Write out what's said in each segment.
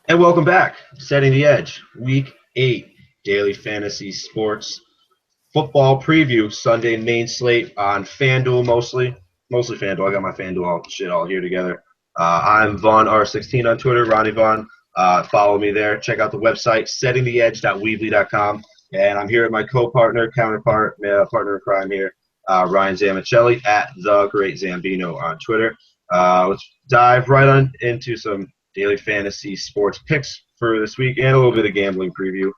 And welcome back. Setting the Edge, Week 8, Daily Fantasy Sports Football Preview, Sunday main slate on FanDuel mostly FanDuel. I got my FanDuel all here together. I'm Vaughn R16 on Twitter, Ronnie Vaughn. Follow me there. Check out the website, settingtheedge.weebly.com. And I'm here with my counterpart, partner in crime here, Ryan Zamicelli at The Great Zambino on Twitter. Let's dive right on into some daily fantasy sports picks for this week and a little bit of gambling preview.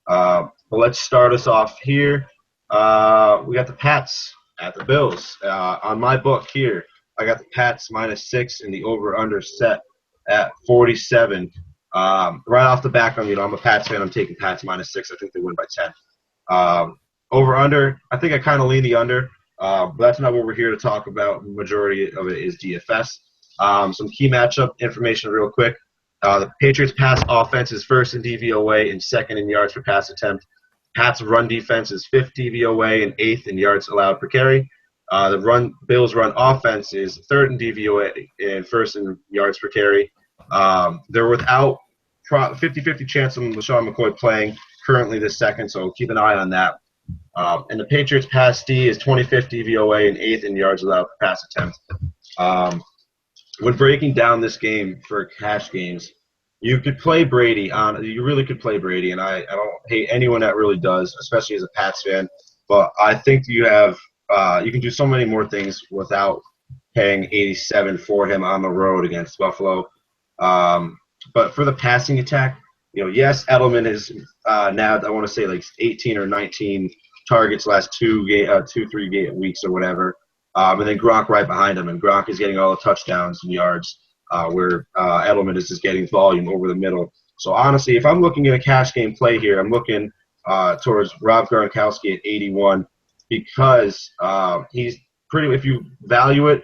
But let's start us off here. We got the Pats at the Bills. On my book here, I got the Pats -6 and the over-under set at 47. Right off the back, I'm a Pats fan. I'm taking Pats -6. I think they win by 10. Over-under, I think I kind of lean the under. But that's not what we're here to talk about. The majority of it is DFS. Some key matchup information real quick. The Patriots' pass offense is first in DVOA and second in yards per pass attempt. Pats' run defense is fifth DVOA and eighth in yards allowed per carry. The Bills' run offense is third in DVOA and first in yards per carry. They're without 50-50 chance of LaShawn McCoy playing currently this second, so keep an eye on that. And the Patriots' pass D is 25th DVOA and 8th in yards allowed per pass attempt. When breaking down this game for cash games, you could play Brady on. You really could play Brady, and I don't hate anyone that really does, especially as a Pats fan. But I think you can do so many more things without paying 87 for him on the road against Buffalo. But for the passing attack, yes, Edelman is now I want to say like 18 or 19 targets last 3 weeks or whatever. And then Gronk right behind him, and Gronk is getting all the touchdowns and yards, where Edelman is just getting volume over the middle. So honestly, if I'm looking at a cash game play here, I'm looking towards Rob Gronkowski at 81 because he's pretty. If you value it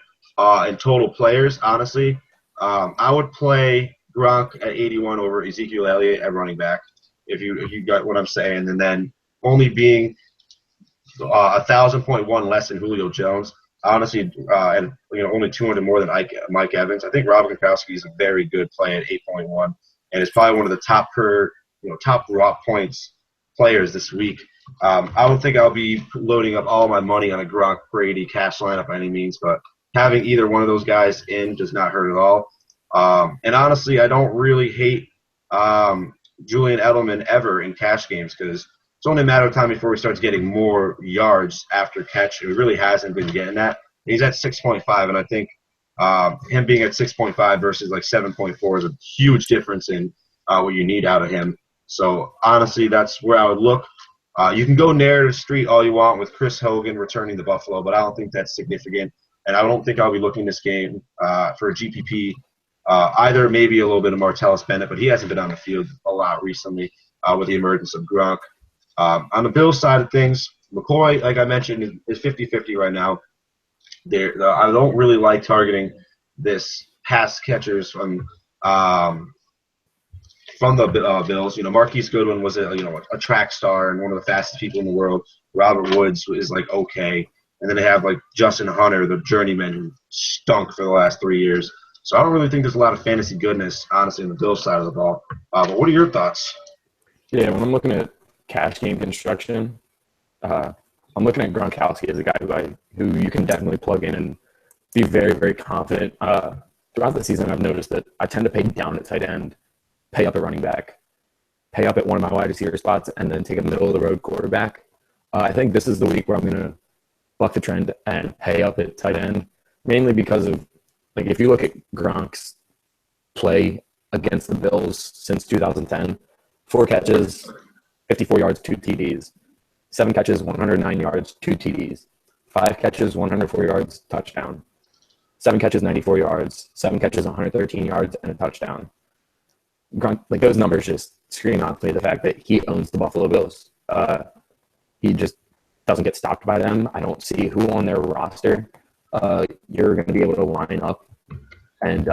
in total players, honestly, I would play Gronk at 81 over Ezekiel Elliott at running back. If you got what I'm saying, and then only being 1,000.1 less than Julio Jones. Honestly, and only 200 more than Mike Evans. I think Rob Gronkowski is a very good play at 8.1, and is probably one of the top raw points players this week. I don't think I'll be loading up all my money on a Gronk Brady cash lineup by any means, but having either one of those guys in does not hurt at all. And honestly, I don't really hate Julian Edelman ever in cash games because it's only a matter of time before he starts getting more yards after catch. He really hasn't been getting that. He's at 6.5, and I think him being at 6.5 versus like 7.4 is a huge difference in what you need out of him. So honestly, that's where I would look. You can go narrative street all you want with Chris Hogan returning to Buffalo, but I don't think that's significant, and I don't think I'll be looking this game for a GPP. Either maybe a little bit of Martellus Bennett, but he hasn't been on the field a lot recently with the emergence of Gronk. On the Bills side of things, McCoy, like I mentioned, is 50-50 right now. I don't really like targeting this pass catchers from the Bills. Marquise Goodwin was a track star and one of the fastest people in the world. Robert Woods is like okay, and then they have like Justin Hunter, the journeyman who stunk for the last 3 years. So I don't really think there's a lot of fantasy goodness, honestly, on the Bills side of the ball. But what are your thoughts? Yeah, when I'm looking at cash game construction, I'm looking at Gronkowski as a guy who you can definitely plug in and be very, very confident. Throughout the season, I've noticed that I tend to pay down at tight end, pay up at running back, pay up at one of my wide receiver spots, and then take a middle-of-the-road quarterback. I think this is the week where I'm going to buck the trend and pay up at tight end, mainly because of, if you look at Gronk's play against the Bills since 2010, 4 catches, 54 yards, 2 TDs, 7 catches, 109 yards, 2 TDs, 5 catches, 104 yards, touchdown, 7 catches, 94 yards, 7 catches, 113 yards, and a touchdown. Gronk, those numbers just scream out to me the fact that he owns the Buffalo Bills. He just doesn't get stopped by them. I don't see who on their roster you're going to be able to line up and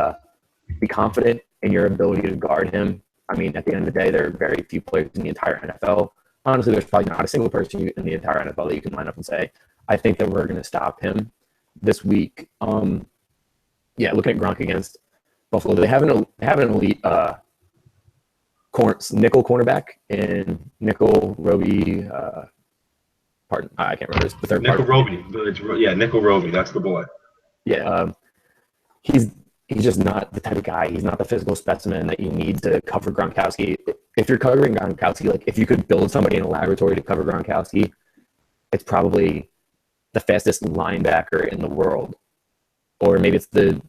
be confident in your ability to guard him. I mean, at the end of the day, there are very few players in the entire NFL. Honestly, there's probably not a single person in the entire NFL that you can line up and say, I think that we're going to stop him this week. Looking at Gronk against Buffalo, they have an elite nickel cornerback and nickel Roby. I can't remember the third Nickel part. Roby. Yeah, Nickel Roby. That's the boy. Yeah, he's just not the type of guy. He's not the physical specimen that you need to cover Gronkowski. If you're covering Gronkowski, like if you could build somebody in a laboratory to cover Gronkowski, it's probably the fastest linebacker in the world, or maybe it's the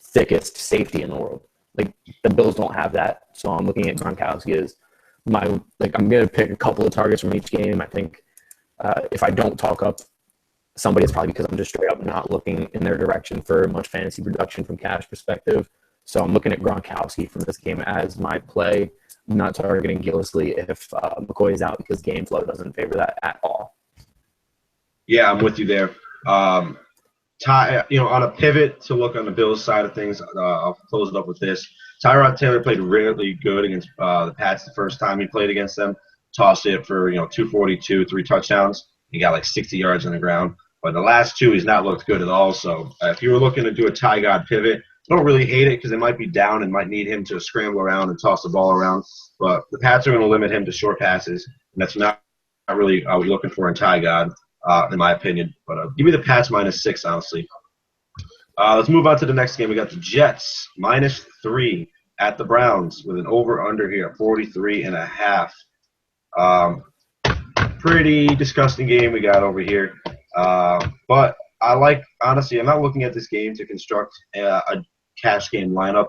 thickest safety in the world. Like the Bills don't have that, so I'm looking at Gronkowski as I'm gonna pick a couple of targets from each game. I think if I don't talk up somebody, it's probably because I'm just straight up not looking in their direction for much fantasy production from cash perspective. So I'm looking at Gronkowski from this game as my play. I'm not targeting Gillislee if McCoy is out because game flow doesn't favor that at all. Yeah, I'm with you there. On a pivot to look on the Bills side of things, I'll close it up with this. Tyrod Taylor played really good against the Pats the first time he played against them. Tossed it for 242, 3 touchdowns. He got like 60 yards on the ground. But the last 2, he's not looked good at all. So if you were looking to do a Ty God pivot, I don't really hate it because it might be down and might need him to scramble around and toss the ball around. But the Pats are going to limit him to short passes, and that's not really what we're looking for in Ty God, in my opinion. But give me the Pats -6, honestly. Let's move on to the next game. We got the Jets -3 at the Browns with an over-under here at 43.5. Pretty disgusting game we got over here. But honestly, I'm not looking at this game to construct a cash game lineup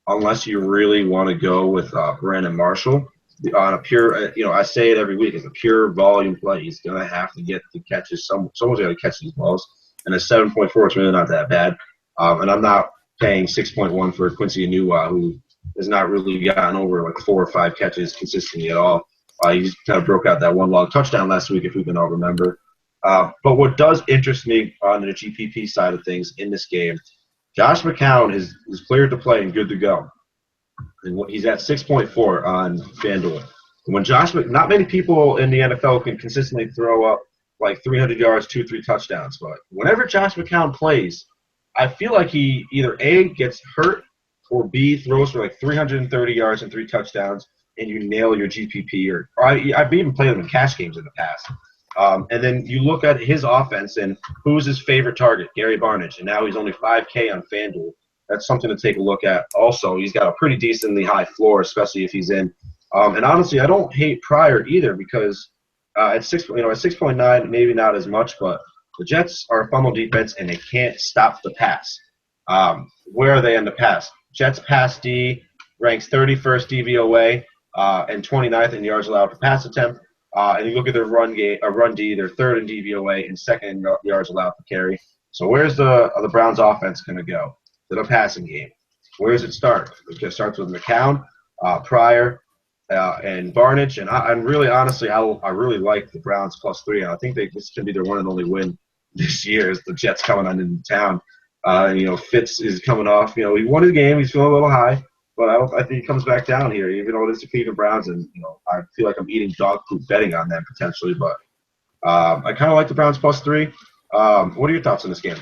unless you really want to go with Brandon Marshall on a pure, I say it every week, it's a pure volume play. He's going to have to get the catches. Someone's going to catch these balls. And a 7.4 is really not that bad. And I'm not paying 6.1 for Quincy Enunwa, who has not really gotten over like 4 or 5 catches consistently at all. He just kind of broke out that one long touchdown last week, if we can all remember. But what does interest me on the GPP side of things in this game, Josh McCown is cleared to play and good to go. And he's at 6.4 on FanDuel. When not many people in the NFL can consistently throw up like 300 yards, 2-3 touchdowns. But whenever Josh McCown plays, I feel like he either A, gets hurt, or B, throws for like 330 yards and 3 touchdowns, and you nail your GPP. Or I've even played him in cash games in the past. And then you look at his offense, and who's his favorite target? Gary Barnidge. And now he's only $5K on FanDuel. That's something to take a look at. Also, he's got a pretty decently high floor, especially if he's in. And honestly, I don't hate Pryor either because at 6.9, maybe not as much, but the Jets are a funnel defense, and they can't stop the pass. Where are they in the pass? Jets pass D ranks 31st DVOA and 29th in yards allowed per pass attempt. And you look at their run D, they're 3rd in DVOA and 2nd in yards allowed per carry. So where's the Browns offense going to go? To the passing game. Where does it start? It starts with McCown, Pryor, and Barnidge. And really, honestly, I really like the Browns +3. And I think this can be their one and only win this year is the Jets coming on into town. Fitz is coming off. He won his game. He's feeling a little high. But I think he comes back down here, even though it is the Cleveland Browns. And, I feel like I'm eating dog food betting on them potentially. But I kind of like the Browns +3. What are your thoughts on this game?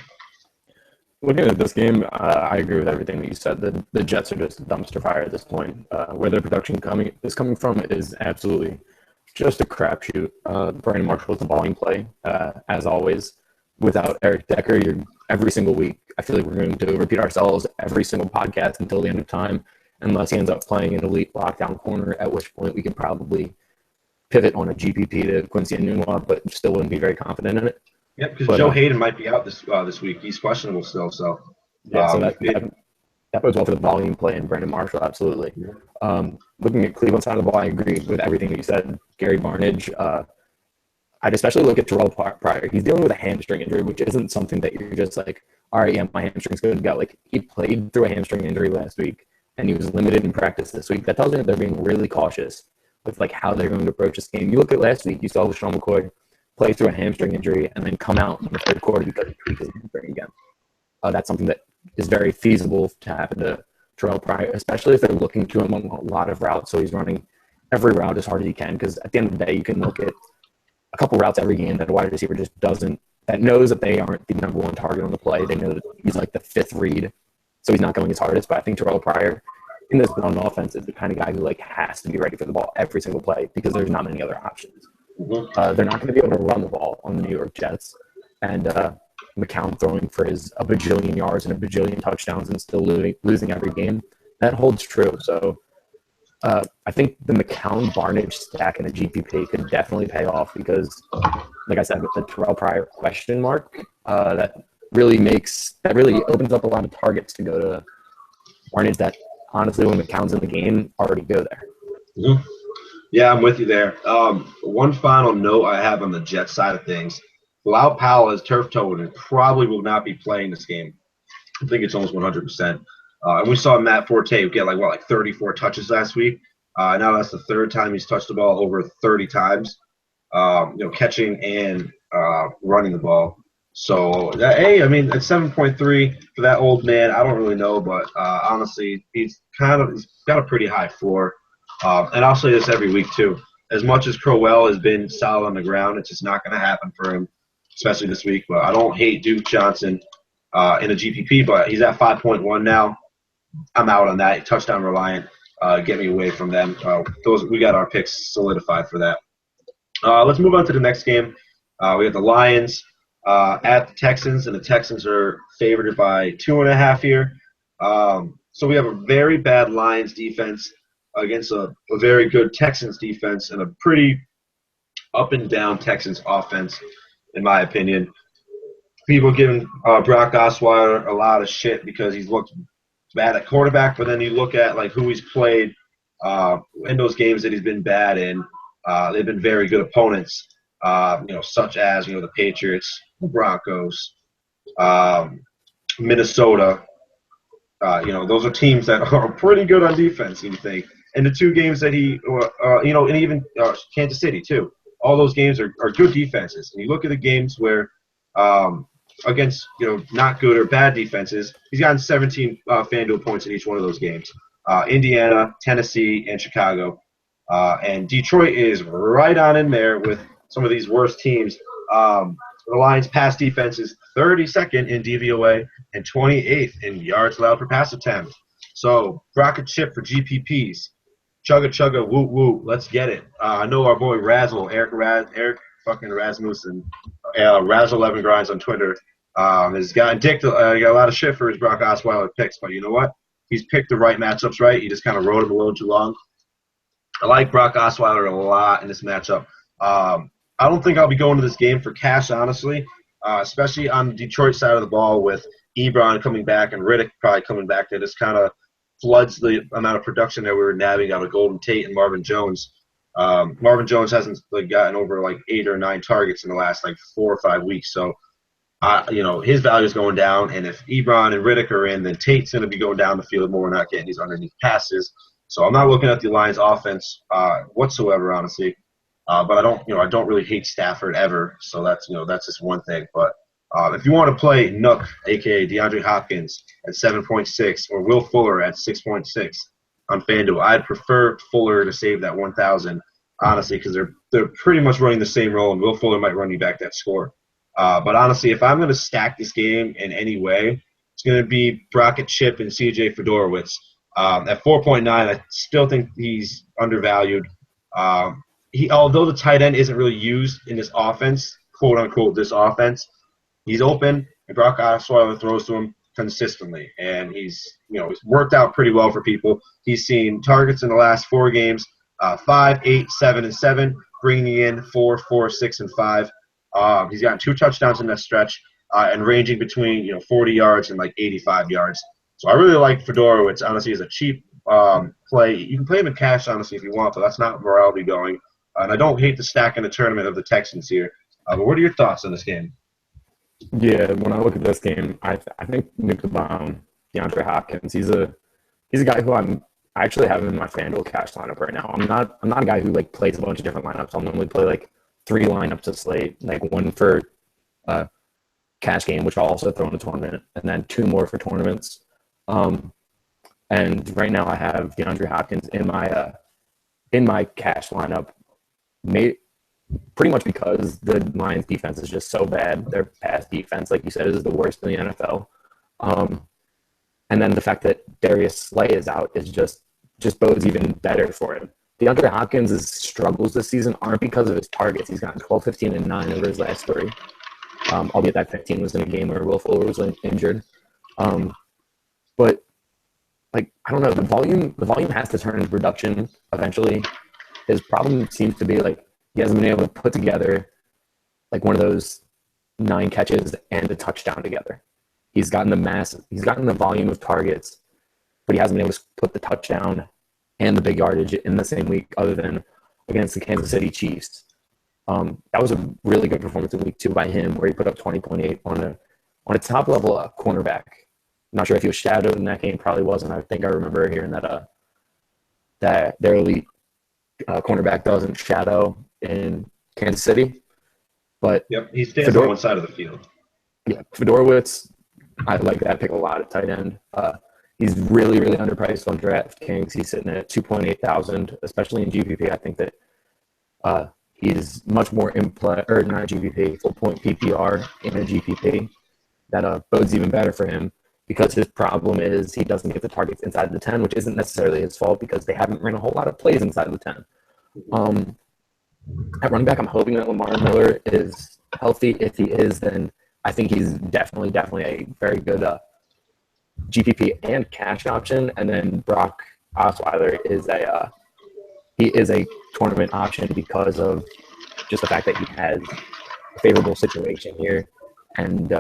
Looking at this game, I agree with everything that you said. The Jets are just a dumpster fire at this point. Where their production is coming from is absolutely just a crapshoot. Brandon Marshall is a volume play, as always. Without Eric Decker, every single week, I feel like we're going to repeat ourselves every single podcast until the end of time, unless he ends up playing an elite lockdown corner, at which point we can probably pivot on a GPP to Quincy Enunwa, but still wouldn't be very confident in it. Yep, because Joe Hayden might be out this week. He's questionable still. So that bodes well for the volume play in Brandon Marshall, absolutely. Looking at Cleveland side of the ball, I agree with everything that you said. Gary Barnidge, I'd especially look at Terrell Pryor. He's dealing with a hamstring injury, which isn't something that you're just like, all right, yeah, my hamstring's good to go. Like, he played through a hamstring injury last week, and he was limited in practice this week. That tells me that they're being really cautious with like how they're going to approach this game. You look at last week, you saw LaShawn McCoy play through a hamstring injury and then come out in the third quarter because he tweaked his hamstring again. That's something that is very feasible to happen to Terrell Pryor, especially if they're looking to him on a lot of routes. So he's running every route as hard as he can, because at the end of the day, you can look at a couple routes every game that a wide receiver just knows that they aren't the number one target on the play. They know that he's like the 5th read, so he's not going his hardest. But I think Terrell Pryor in this Brown offense is the kind of guy who like has to be ready for the ball every single play because there's not many other options. They're not going to be able to run the ball on the New York Jets, and McCown throwing for a bajillion yards and a bajillion touchdowns and still losing every game. That holds true. So I think the McCown Barnage stack in a GPP could definitely pay off because, like I said, with the Terrell Pryor question mark, that really opens up a lot of targets to go to Barnage that honestly, when McCown's in the game, already go there. Mm-hmm. Yeah, I'm with you there. One final note I have on the Jets side of things. Bilal Powell has turf toe and probably will not be playing this game. I think it's almost 100%. And we saw Matt Forte get like 34 touches last week. Now that's the third time he's touched the ball over 30 times, catching and running the ball. So, hey, I mean, at 7.3 for that old man, I don't really know, but honestly, he's got a pretty high floor. And I'll say this every week, too. As much as Crowell has been solid on the ground, it's just not going to happen for him, especially this week. But I don't hate Duke Johnson in a GPP, but he's at 5.1 now. I'm out on that. Touchdown reliant. Get me away from them. We got our picks solidified for that. Let's move on to the next game. We have the Lions at the Texans, and the Texans are favored by 2.5 here. So we have a very bad Lions defense against a very good Texans defense and a pretty up and down Texans offense, in my opinion. People giving Brock Osweiler a lot of shit because he's looked bad at quarterback, but then you look at like who he's played in those games that he's been bad in. They've been very good opponents, such as the Patriots, the Broncos, Minnesota. Those are teams that are pretty good on defense, you think. And the two games that and even Kansas City too. All those games are good defenses. And you look at the games where against not good or bad defenses, he's gotten 17 FanDuel points in each one of those games. Indiana, Tennessee, and Chicago. And Detroit is right on in there with some of these worst teams. The Lions' pass defense is 32nd in DVOA and 28th in yards allowed per pass attempt. So, rocket chip for GPPs. Chugga chugga woo woo. Let's get it. I know our boy Eric fucking Rasmussen, Raz11 Grinds on Twitter, has gotten got a lot of shit for his Brock Osweiler picks, but you know what? He's picked the right matchups right. He just kind of rode him a little too long. I like Brock Osweiler a lot in this matchup. I don't think I'll be going to this game for cash, honestly, especially on the Detroit side of the ball with Ebron coming back and Riddick probably coming back. That just kind of floods the amount of production that we were nabbing out of Golden Tate and Marvin Jones. Marvin Jones hasn't gotten over 8 or 9 targets in the last 4 or 5 weeks. So, his value is going down. And if Ebron and Riddick are in, then Tate's going to be going down the field more. We're not getting these underneath passes. So I'm not looking at the Lions offense whatsoever, honestly. But I don't really hate Stafford ever. So that's just one thing. But if you want to play Nook, a.k.a. DeAndre Hopkins at 7.6 or Will Fuller at 6.6 on FanDuel, I'd prefer Fuller to save that 1,000, honestly, because they're pretty much running the same role, and Will Fuller might run you back that score. But honestly, if I'm going to stack this game in any way, it's going to be Brockett Chip and C.J. Fedorowicz. At 4.9, I still think he's undervalued. Although the tight end isn't really used in this offense, quote unquote, this offense, he's open, and Brock Osweiler throws to him consistently, and he's worked out pretty well for people. He's seen targets in the last 4 games, 5, 8, 7, and 7, bringing in 4, 4, 6, and 5. He's gotten 2 touchdowns in that stretch, and ranging between 40 yards and 85 yards. So I really like Fedorowicz, honestly, as a cheap play. You can play him in cash, honestly, if you want, but that's not where I'll be going. And I don't hate the stack in the tournament of the Texans here. But what are your thoughts on this game? Yeah, when I look at this game, I think Nick DeBound, DeAndre Hopkins, he's a guy who I actually have in my FanDuel cash lineup right now. I'm not a guy who plays a bunch of different lineups. I'll normally play 3 lineups a slate, one for cash game, which I'll also throw in a tournament, and then 2 more for tournaments. And right now I have DeAndre Hopkins in my cash lineup, pretty much because the Lions defense is just so bad. Their pass defense, like you said, is the worst in the NFL. And then the fact that Darius Slay is out is just bodes even better for him. DeAndre Hopkins' struggles this season aren't because of his targets. He's gotten 12, 15, and 9 over his last 3. Albeit that 15 was in a game where Will Fuller was injured. But like, I don't know, the volume has to turn into production eventually. His problem seems to be like he hasn't been able to put together like one of those 9 catches and a touchdown together. He's gotten the volume of targets, but he hasn't been able to put the touchdown and the big yardage in the same week, other than against the Kansas City Chiefs. That was a really good performance in week 2 by him, where he put up 20.8 on a top level cornerback. I'm not sure if he was shadowed in that game. Probably wasn't. I think I remember hearing that their elite cornerback doesn't shadow in Kansas City. But yep, he stands on one side of the field. Yeah, Fedorowicz, I like that pick a lot at tight end. He's really, really underpriced on DraftKings. He's sitting at 2.8 thousand, especially in GPP. I think that he's much more in play, or not GPP, full point PPR in a GPP. That bodes even better for him, because his problem is he doesn't get the targets inside the 10, which isn't necessarily his fault because they haven't run a whole lot of plays inside the 10. At running back, I'm hoping that Lamar Miller is healthy. If he is, then I think he's definitely a very good GPP and cash option. And then Brock Osweiler is a tournament option because of just the fact that he has a favorable situation here, and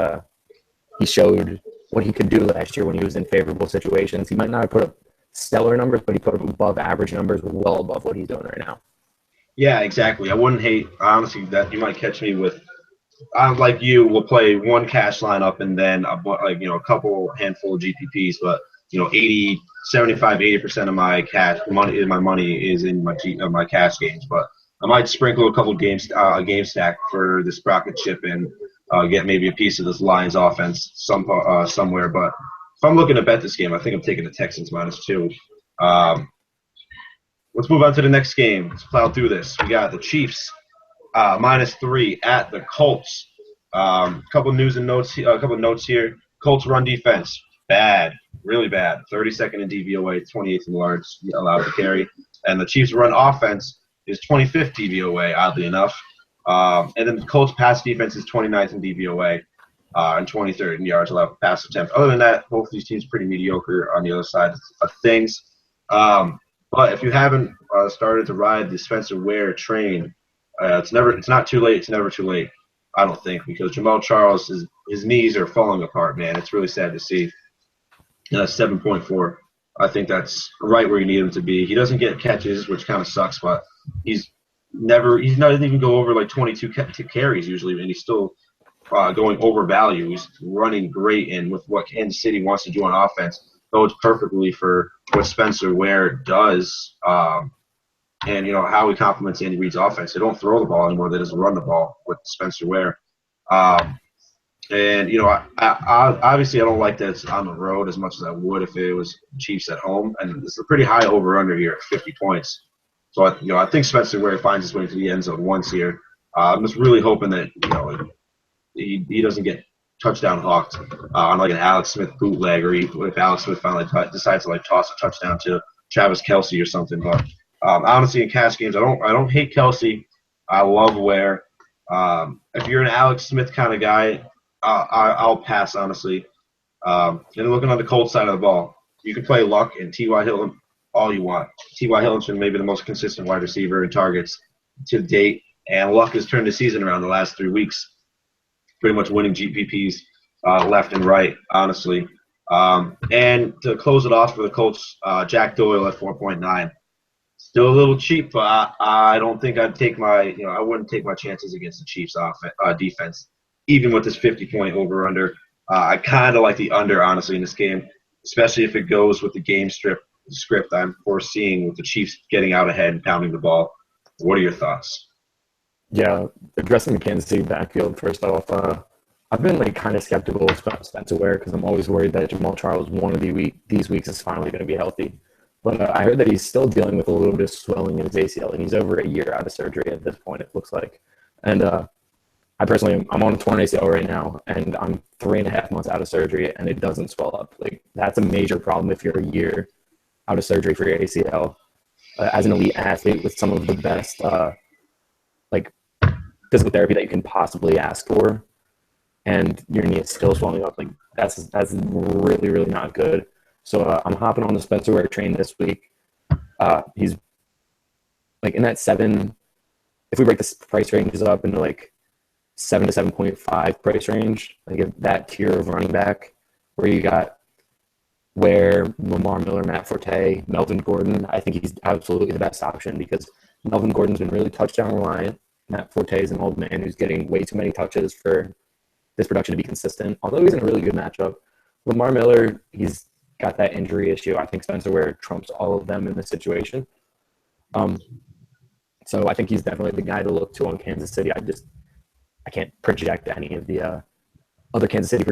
he showed what he could do last year when he was in favorable situations. He might not have put up stellar numbers, but he put up above average numbers, well above what he's doing right now. Yeah, exactly. I wouldn't hate, honestly, that you might catch me with, like you, will play one cash lineup and then a couple handful of GPPs, but 80% of my cash money is in my cash games. But I might sprinkle a couple games, a game stack for this Sprocket chip and get maybe a piece of this Lions offense somewhere. But if I'm looking to bet this game, I think I'm taking the Texans -2. Let's move on to the next game. Let's plow through this. We got the Chiefs -3 at the Colts. Couple news and notes. A couple notes here. Colts run defense bad, really bad. 32nd in DVOA, 28th in yards allowed to carry, and the Chiefs run offense is 25th DVOA, oddly enough. And then the Colts pass defense is 29th in DVOA and 23rd in yards allowed pass attempt. Other than that, both of these teams pretty mediocre on the other side of things. But if you haven't started to ride the Spencer Ware train, it's not too late. It's never too late, I don't think, because Jamal Charles, his knees are falling apart, man. It's really sad to see. 7.4. I think that's right where you need him to be. He doesn't get catches, which kind of sucks, but he's not even go over like 22 carries usually, and he's still going over value. He's running great, and with what Kansas City wants to do on offense, bodes perfectly for what Spencer Ware does, and how he complements Andy Reid's offense. They don't throw the ball anymore; they just run the ball with Spencer Ware. And I obviously I don't like that it's on the road as much as I would if it was Chiefs at home, and it's a pretty high over/under here at 50 points. So I think Spencer Ware finds his way to the end zone once here. I'm just really hoping that he doesn't get touchdown hawked on like an Alex Smith bootleg, or if Alex Smith finally decides to toss a touchdown to Travis Kelce or something. But honestly, in cash games, I don't hate Kelce. I love Ware. If you're an Alex Smith kind of guy, I'll pass, honestly. And looking on the Colts side of the ball, you can play Luck and T.Y. Hilton all you want. T.Y. Hilton's been maybe the most consistent wide receiver in targets to date, and Luck has turned the season around the last 3 weeks, pretty much winning GPPs left and right, honestly. And to close it off for the Colts, Jack Doyle at 4.9. Still a little cheap, but I don't think I'd take I wouldn't take my chances against the Chiefs defense, even with this 50-point over/under. I kind of like the under, honestly, in this game, especially if it goes with the game script I'm foreseeing with the Chiefs getting out ahead and pounding the ball. What are your thoughts? Yeah, addressing the Kansas City backfield, first off, I've been kind of skeptical about Spencer Ware because I'm always worried that Jamal Charles one of these weeks is finally going to be healthy. But I heard that he's still dealing with a little bit of swelling in his ACL, and he's over a year out of surgery at this point, it looks like. And I personally, I'm on a torn ACL right now, and I'm 3.5 months out of surgery, and it doesn't swell up. Like, that's a major problem if you're a year out of surgery for your ACL. As an elite athlete with some of the best, like, physical therapy that you can possibly ask for, and your knee is still swelling up, like, that's really, really not good. So I'm hopping on the Spencer Ware train this week. He's, like, in that 7, if we break the price ranges up into, like, 7 to 7.5 price range, like that tier of running back where you got Ware, Lamar Miller, Matt Forte, Melvin Gordon, I think he's absolutely the best option because Melvin Gordon's been really touchdown reliant. Matt Forte is an old man who's getting way too many touches for this production to be consistent, although he's in a really good matchup. Lamar Miller, he's got that injury issue. I think Spencer Ware trumps all of them in this situation. So I think he's definitely the guy to look to on Kansas City. I can't project any of the other Kansas City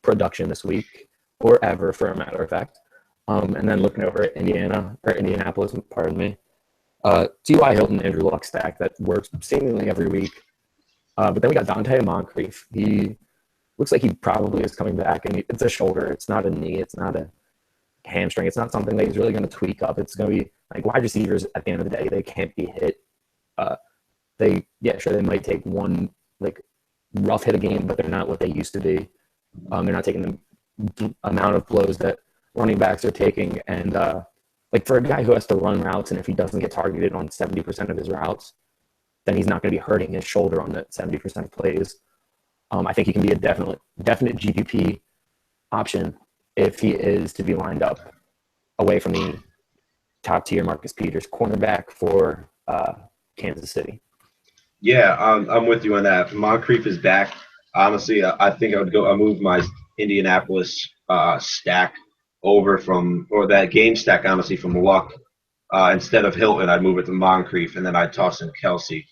production this week or ever, for a matter of fact. And then looking over at Indianapolis, pardon me. T.Y. Hilton, Andrew Luck stack that works seemingly every week. But then we got Dante Moncrief. He looks like he probably is coming back, and it's a shoulder. It's not a knee. It's not a hamstring. It's not something that he's really going to tweak up. It's going to be like wide receivers at the end of the day. They can't be hit. They might take one like rough hit a game, but they're not what they used to be. They're not taking the amount of blows that running backs are taking. And like for a guy who has to run routes, and if he doesn't get targeted on 70% of his routes, then he's not going to be hurting his shoulder on that 70% of plays. I think he can be a definite GPP option if he is to be lined up away from the top tier Marcus Peters cornerback for Kansas City. Yeah, I'm with you on that. Moncrief is back. Honestly, I think I move my Indianapolis stack over or that game stack, honestly, from Luck. Instead of Hilton, I'd move it to Moncrief, and then I'd toss in Kelsey.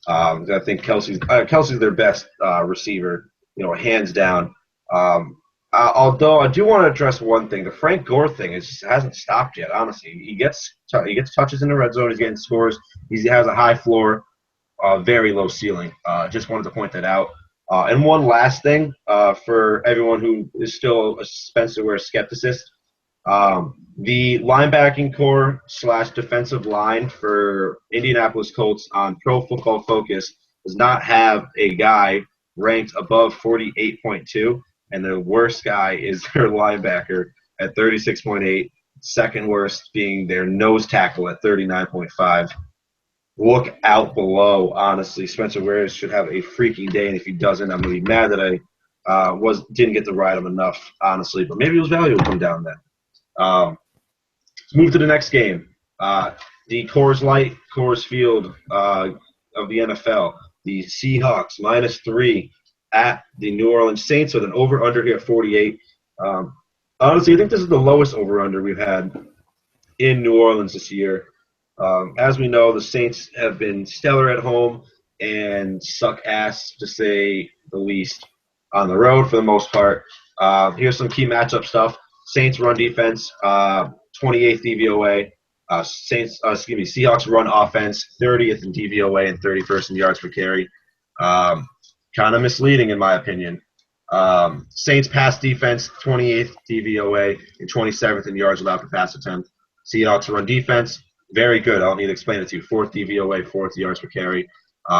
I think Kelsey's their best receiver, hands down. Although I do want to address one thing, the Frank Gore thing hasn't stopped yet. Honestly, he gets touches in the red zone. He's getting scores. He has a high floor, very low ceiling. Just wanted to point that out. And one last thing for everyone who is still a Spencer Ware skepticist. The linebacking core / defensive line for Indianapolis Colts on Pro Football Focus does not have a guy ranked above 48.2, and the worst guy is their linebacker at 36.8, second worst being their nose tackle at 39.5. Look out below, honestly. Spencer Ware should have a freaking day, and if he doesn't, I'm going to be mad that I didn't get to ride him enough, honestly. But maybe his value will come down then. Let's move to the next game. The Coors Field of the NFL. The Seahawks -3 at the New Orleans Saints with an over-under here at 48. Honestly, I think this is the lowest over-under we've had in New Orleans this year. As we know, the Saints have been stellar at home and suck ass, to say the least, on the road for the most part. Here's some key matchup stuff. Saints run defense, 28th DVOA. Seahawks run offense, 30th in DVOA and 31st in yards per carry. Kind of misleading in my opinion. Saints pass defense, 28th DVOA and 27th in yards allowed per pass attempt. Seahawks run defense, very good. I don't need to explain it to you. 4th DVOA, 4th yards per carry.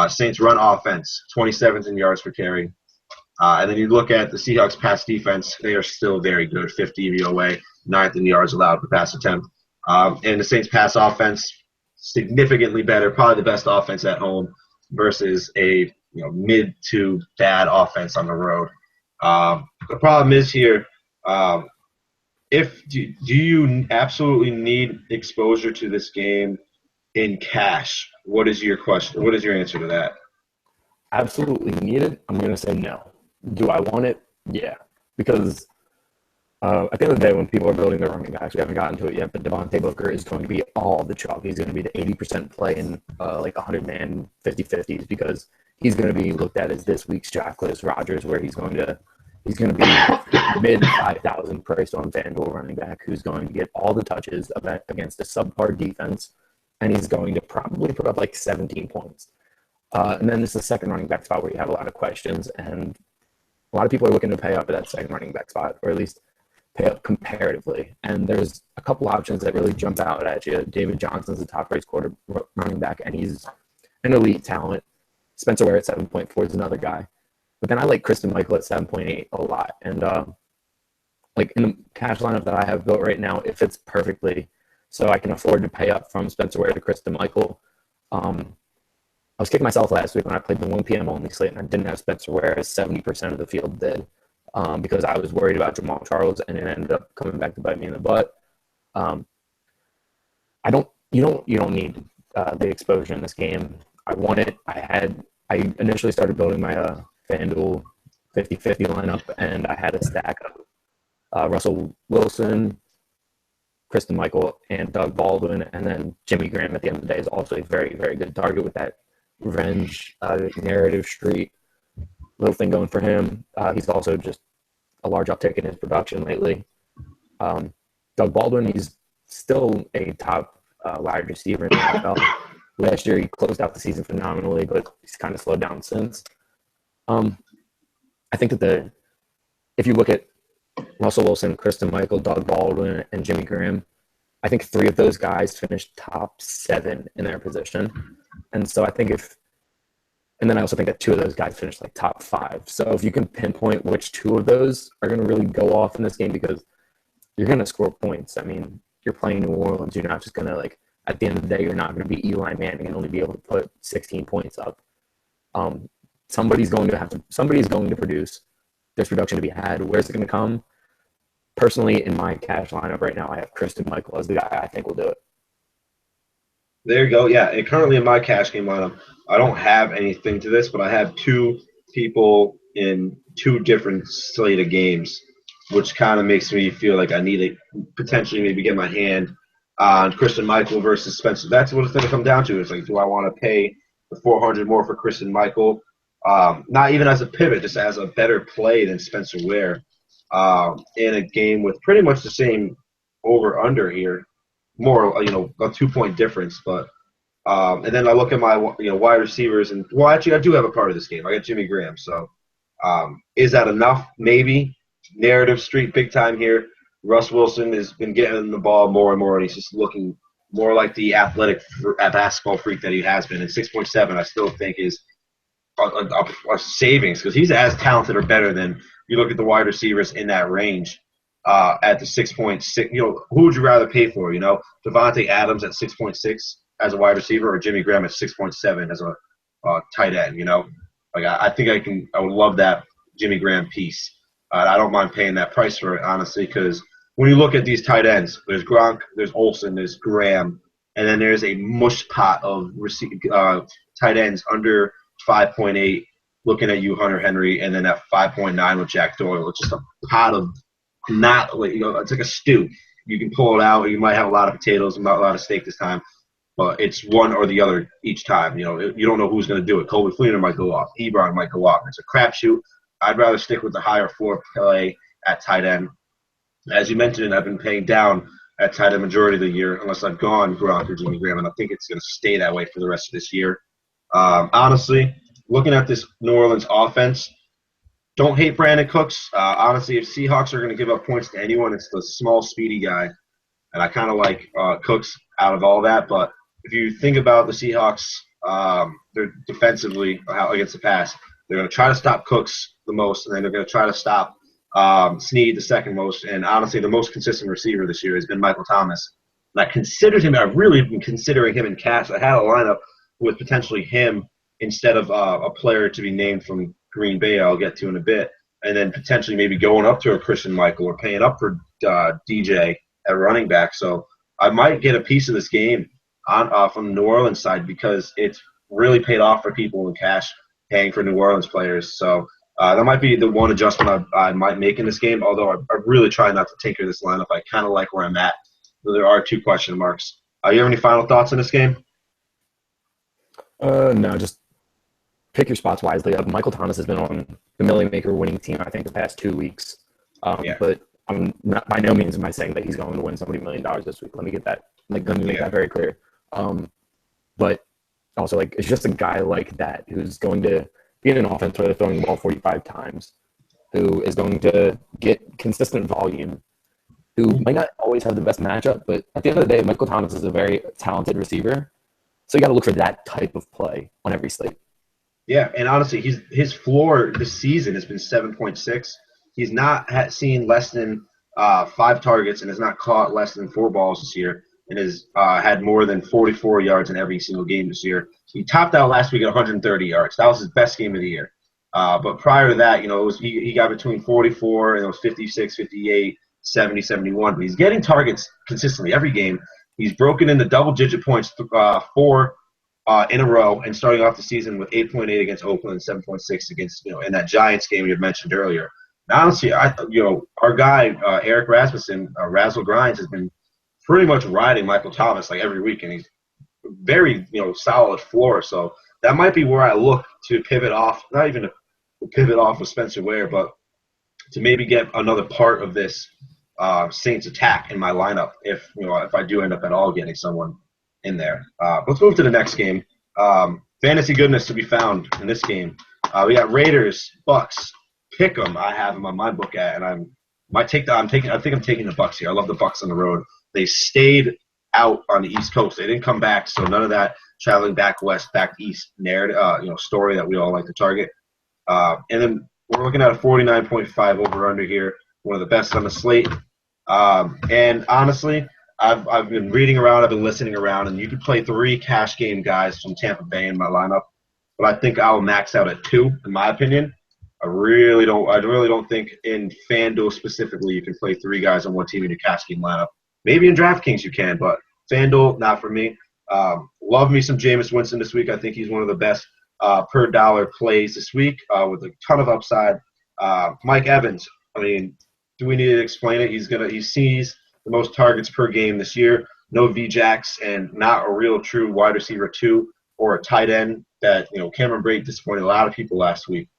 Saints run offense, 27th in yards per carry. And then you look at the Seahawks pass defense, they are still very good. 5th DVOA, 9th in yards allowed per pass attempt. And the Saints pass offense, significantly better, probably the best offense at home versus a mid to bad offense on the road. The problem is here, do you absolutely need exposure to this game in cash? What is your question? What is your answer to that? Absolutely need it? I'm going to say no. Do I want it? Yeah. Because at the end of the day, when people are building their running backs, we haven't gotten to it yet, but Devonte Booker is going to be all the chalk. He's going to be the 80% play in like 100-man 50-50s because he's going to be looked at as this week's Jackless Rodgers, where he's going to be mid 5,000 priced on FanDuel running back who's going to get all the touches against a subpar defense, and he's going to probably put up like 17 points. And then it's the second running back spot where you have a lot of questions, and a lot of people are looking to pay up at that second running back spot, or at least pay up comparatively. And there's a couple options that really jump out at you. David Johnson's the top-rated running back, and he's an elite talent. Spencer Ware at 7.4 is another guy. But then I like Christine Michael at 7.8 a lot. And like in the cash lineup that I have built right now, it fits perfectly. So I can afford to pay up from Spencer Ware to Christine Michael. I was kicking myself last week when I played the 1 p.m. only slate, and I didn't have Spencer Ware, as 70% of the field did, because I was worried about Jamal Charles, and it ended up coming back to bite me in the butt. You don't need the exposure in this game. I want it. I initially started building my FanDuel 50-50 lineup, and I had a stack of Russell Wilson, Kristen Michael, and Doug Baldwin, and then Jimmy Graham at the end of the day is also a very, very good target with that revenge narrative streak little thing going for him. He's also just a large uptick in his production lately. Doug Baldwin, he's still a top wide receiver in the NFL. Last year, he closed out the season phenomenally, but he's kind of slowed down since. I think that if you look at Russell Wilson, Kristen Michael, Doug Baldwin, and Jimmy Graham, I think 3 of those guys finished top 7 in their position. And so I think and then I also think that 2 of those guys finished like top 5. So if you can pinpoint which 2 of those are going to really go off in this game, because you're going to score points. I mean, you're playing New Orleans. You're not just going to, like, at the end of the day, you're not going to be Eli Manning and only be able to put 16 points up. Somebody's going to produce. There's production to be had. Where's it going to come? Personally, in my cash lineup right now, I have Kristen Michael as the guy I think will do it. There you go. Yeah, and currently in my cash game lineup, I don't have anything to this, but I have 2 people in 2 different slate of games, which kind of makes me feel like I need to potentially maybe get my hand on Kristen Michael versus Spencer. That's what it's going to come down to. It's like, do I want to pay the $400 more for Kristen Michael? Not even as a pivot, just as a better play than Spencer Ware in a game with pretty much the same over-under here. More, a 2-point difference, but and then I look at my wide receivers, and actually I do have a part of this game. I got Jimmy Graham, so is that enough? Maybe. Narrative streak big time here. Russ Wilson has been getting the ball more and more, and he's just looking more like the athletic basketball freak that he has been. And 6.7, I still think is a savings, because he's as talented or better than you look at the wide receivers in that range. At the 6.6, who would you rather pay for? Devonte Adams at 6.6 as a wide receiver, or Jimmy Graham at 6.7 as a tight end. Like I think I would love that Jimmy Graham piece. I don't mind paying that price for it, honestly, because when you look at these tight ends, there's Gronk, there's Olsen, there's Graham, and then there's a mush pot of tight ends under 5.8. Looking at you, Hunter Henry, and then at 5.9 with Jack Doyle. It's just a pot of it's like a stew. You can pull it out. You might have a lot of potatoes, not a lot of steak this time, but it's one or the other each time. You don't know who's going to do it. Colby Fleener might go off. Ebron might go off. It's a crapshoot. I'd rather stick with the higher floor play at tight end. As you mentioned, I've been paying down at tight end majority of the year, unless I've gone Gronk or Jimmy Graham, and I think it's going to stay that way for the rest of this year. Honestly, looking at this New Orleans offense, don't hate Brandon Cooks. Honestly, if Seahawks are going to give up points to anyone, it's the small, speedy guy. And I kind of like Cooks out of all that. But if you think about the Seahawks, they're defensively against the pass, they're going to try to stop Cooks the most, and then they're going to try to stop Snead the second most. And honestly, the most consistent receiver this year has been Michael Thomas. And I've really been considering him in cash. I had a lineup with potentially him instead of a player to be named from Green Bay I'll get to in a bit, and then potentially maybe going up to a Christian Michael or paying up for DJ at running back. So I might get a piece of this game from the New Orleans side, because it's really paid off for people in cash paying for New Orleans players. So that might be the one adjustment I might make in this game, although I really try not to tinker this lineup. I kind of like where I'm at. So there are 2 question marks. You have any final thoughts on this game? No, just pick your spots wisely. Michael Thomas has been on the Millie Maker winning team, I think, the past 2 weeks. But I'm not, by no means am I saying that he's going to win somebody $1 million this week. Let me make that very clear. But Also, like, it's just a guy like that who's going to be in an offense where they're throwing the ball 45 times, who is going to get consistent volume, who might not always have the best matchup, but at the end of the day, Michael Thomas is a very talented receiver. So you got to look for that type of play on every slate. Yeah, and honestly, his floor this season has been 7.6. He's not seen less than 5 targets and has not caught less than 4 balls this year, and has had more than 44 yards in every single game this year. He topped out last week at 130 yards. That was his best game of the year. But prior to that, he got between 44 and it was 56, 58, 70, 71. But he's getting targets consistently every game. He's broken into double-digit points 4 in a row, and starting off the season with 8.8 against Oakland and 7.6 against in that Giants game you had mentioned earlier. And honestly, our guy Eric Rasmussen, Razzle Grinds, has been pretty much riding Michael Thomas like every week, and he's very solid floor. So that might be where I look to pivot off, not even to pivot off with Spencer Ware, but to maybe get another part of this Saints attack in my lineup if I do end up at all getting someone in there. Let's move to the next game. Fantasy goodness to be found in this game. We got Raiders, Bucks, Pick'em. I have in my book at, and I think I'm taking the Bucks here. I love the Bucks on the road. They stayed out on the East Coast. They didn't come back, so none of that traveling back west, back east narrative, story that we all like to target. And then we're looking at a 49.5 over under here, one of the best on the slate. And honestly, I've been reading around, I've been listening around, and you could play 3 cash game guys from Tampa Bay in my lineup, but I think I'll max out at 2, in my opinion. I really don't think in FanDuel specifically you can play 3 guys on one team in your cash game lineup. Maybe in DraftKings you can, but FanDuel, not for me. Love me some Jameis Winston this week. I think he's one of the best per dollar plays this week with a ton of upside. Mike Evans, I mean, do we need to explain it? He sees the most targets per game this year. No VJax and not a real true wide receiver 2 or a tight end that, Cameron Brate disappointed a lot of people last week.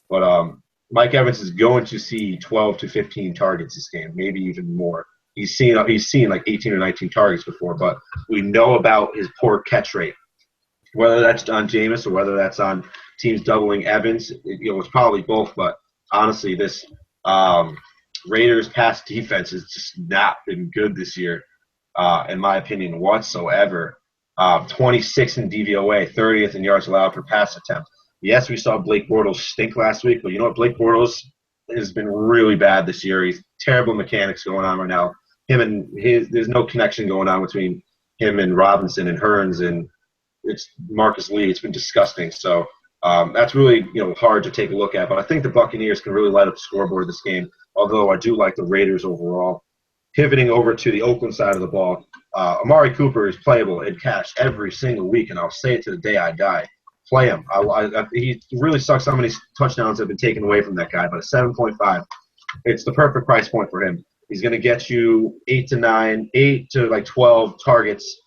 But Mike Evans is going to see 12 to 15 targets this game, maybe even more. He's seen like 18 or 19 targets before, but we know about his poor catch rate. Whether that's on Jameis or whether that's on teams doubling Evans, it's probably both. But honestly, this Raiders pass defense has just not been good this year, in my opinion, whatsoever. 26 in DVOA, 30th in yards allowed per pass attempt. Yes, we saw Blake Bortles stink last week, but you know what? Blake Bortles has been really bad this year. He's terrible mechanics going on right now. There's no connection going on between him and Robinson and Hearns and it's Marcus Lee. It's been disgusting. So that's really hard to take a look at. But I think the Buccaneers can really light up the scoreboard this game, although I do like the Raiders overall. Pivoting over to the Oakland side of the ball, Amari Cooper is playable in cash every single week, and I'll say it to the day I die. Play him. He really sucks how many touchdowns have been taken away from that guy, but a 7.5, it's the perfect price point for him. He's going to get you 8 to 12 targets,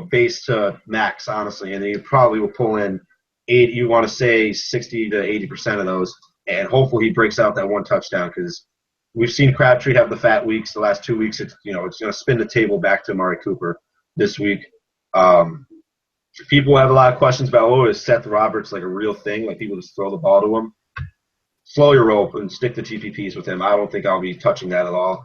base to max, honestly, and then you probably will pull in 8. You want to say 60 to 80% of those, and hopefully he breaks out that one touchdown because we've seen Crabtree have the fat weeks. The last 2 weeks, it's going to spin the table back to Amari Cooper this week. People have a lot of questions about, is Seth Roberts like a real thing? Like people just throw the ball to him? Slow your rope and stick to TPPs with him. I don't think I'll be touching that at all.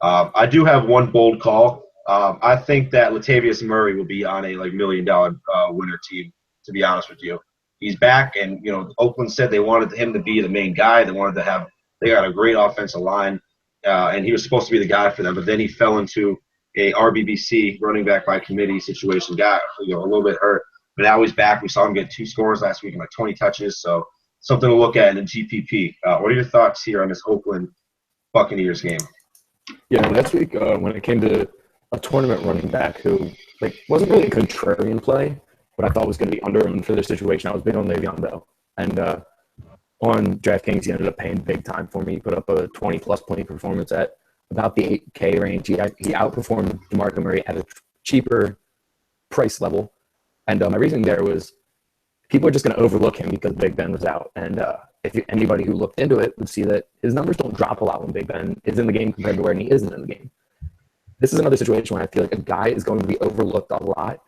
I do have one bold call. I think that Latavius Murray will be on a $1 million winner team, to be honest with you. He's back, and Oakland said they wanted him to be the main guy. They got a great offensive line, and he was supposed to be the guy for them, but then he fell into a RBBC, running back by committee situation, got a little bit hurt, but now he's back. We saw him get 2 scores last week and 20 touches, so something to look at in a GPP. What are your thoughts here on this Oakland Buccaneers game? Yeah, last week when it came to a tournament running back who wasn't really a contrarian play, but I thought was going to be under him for their situation, I was big on Le'Veon Bell, and on DraftKings he ended up paying big time for me. He put up a 20-plus point performance at about the 8K range. He outperformed DeMarco Murray at a cheaper price level. And my reasoning there was people are just going to overlook him because Big Ben was out. And anybody who looked into it would see that his numbers don't drop a lot when Big Ben is in the game compared to when he isn't in the game. This is another situation where I feel like a guy is going to be overlooked a lot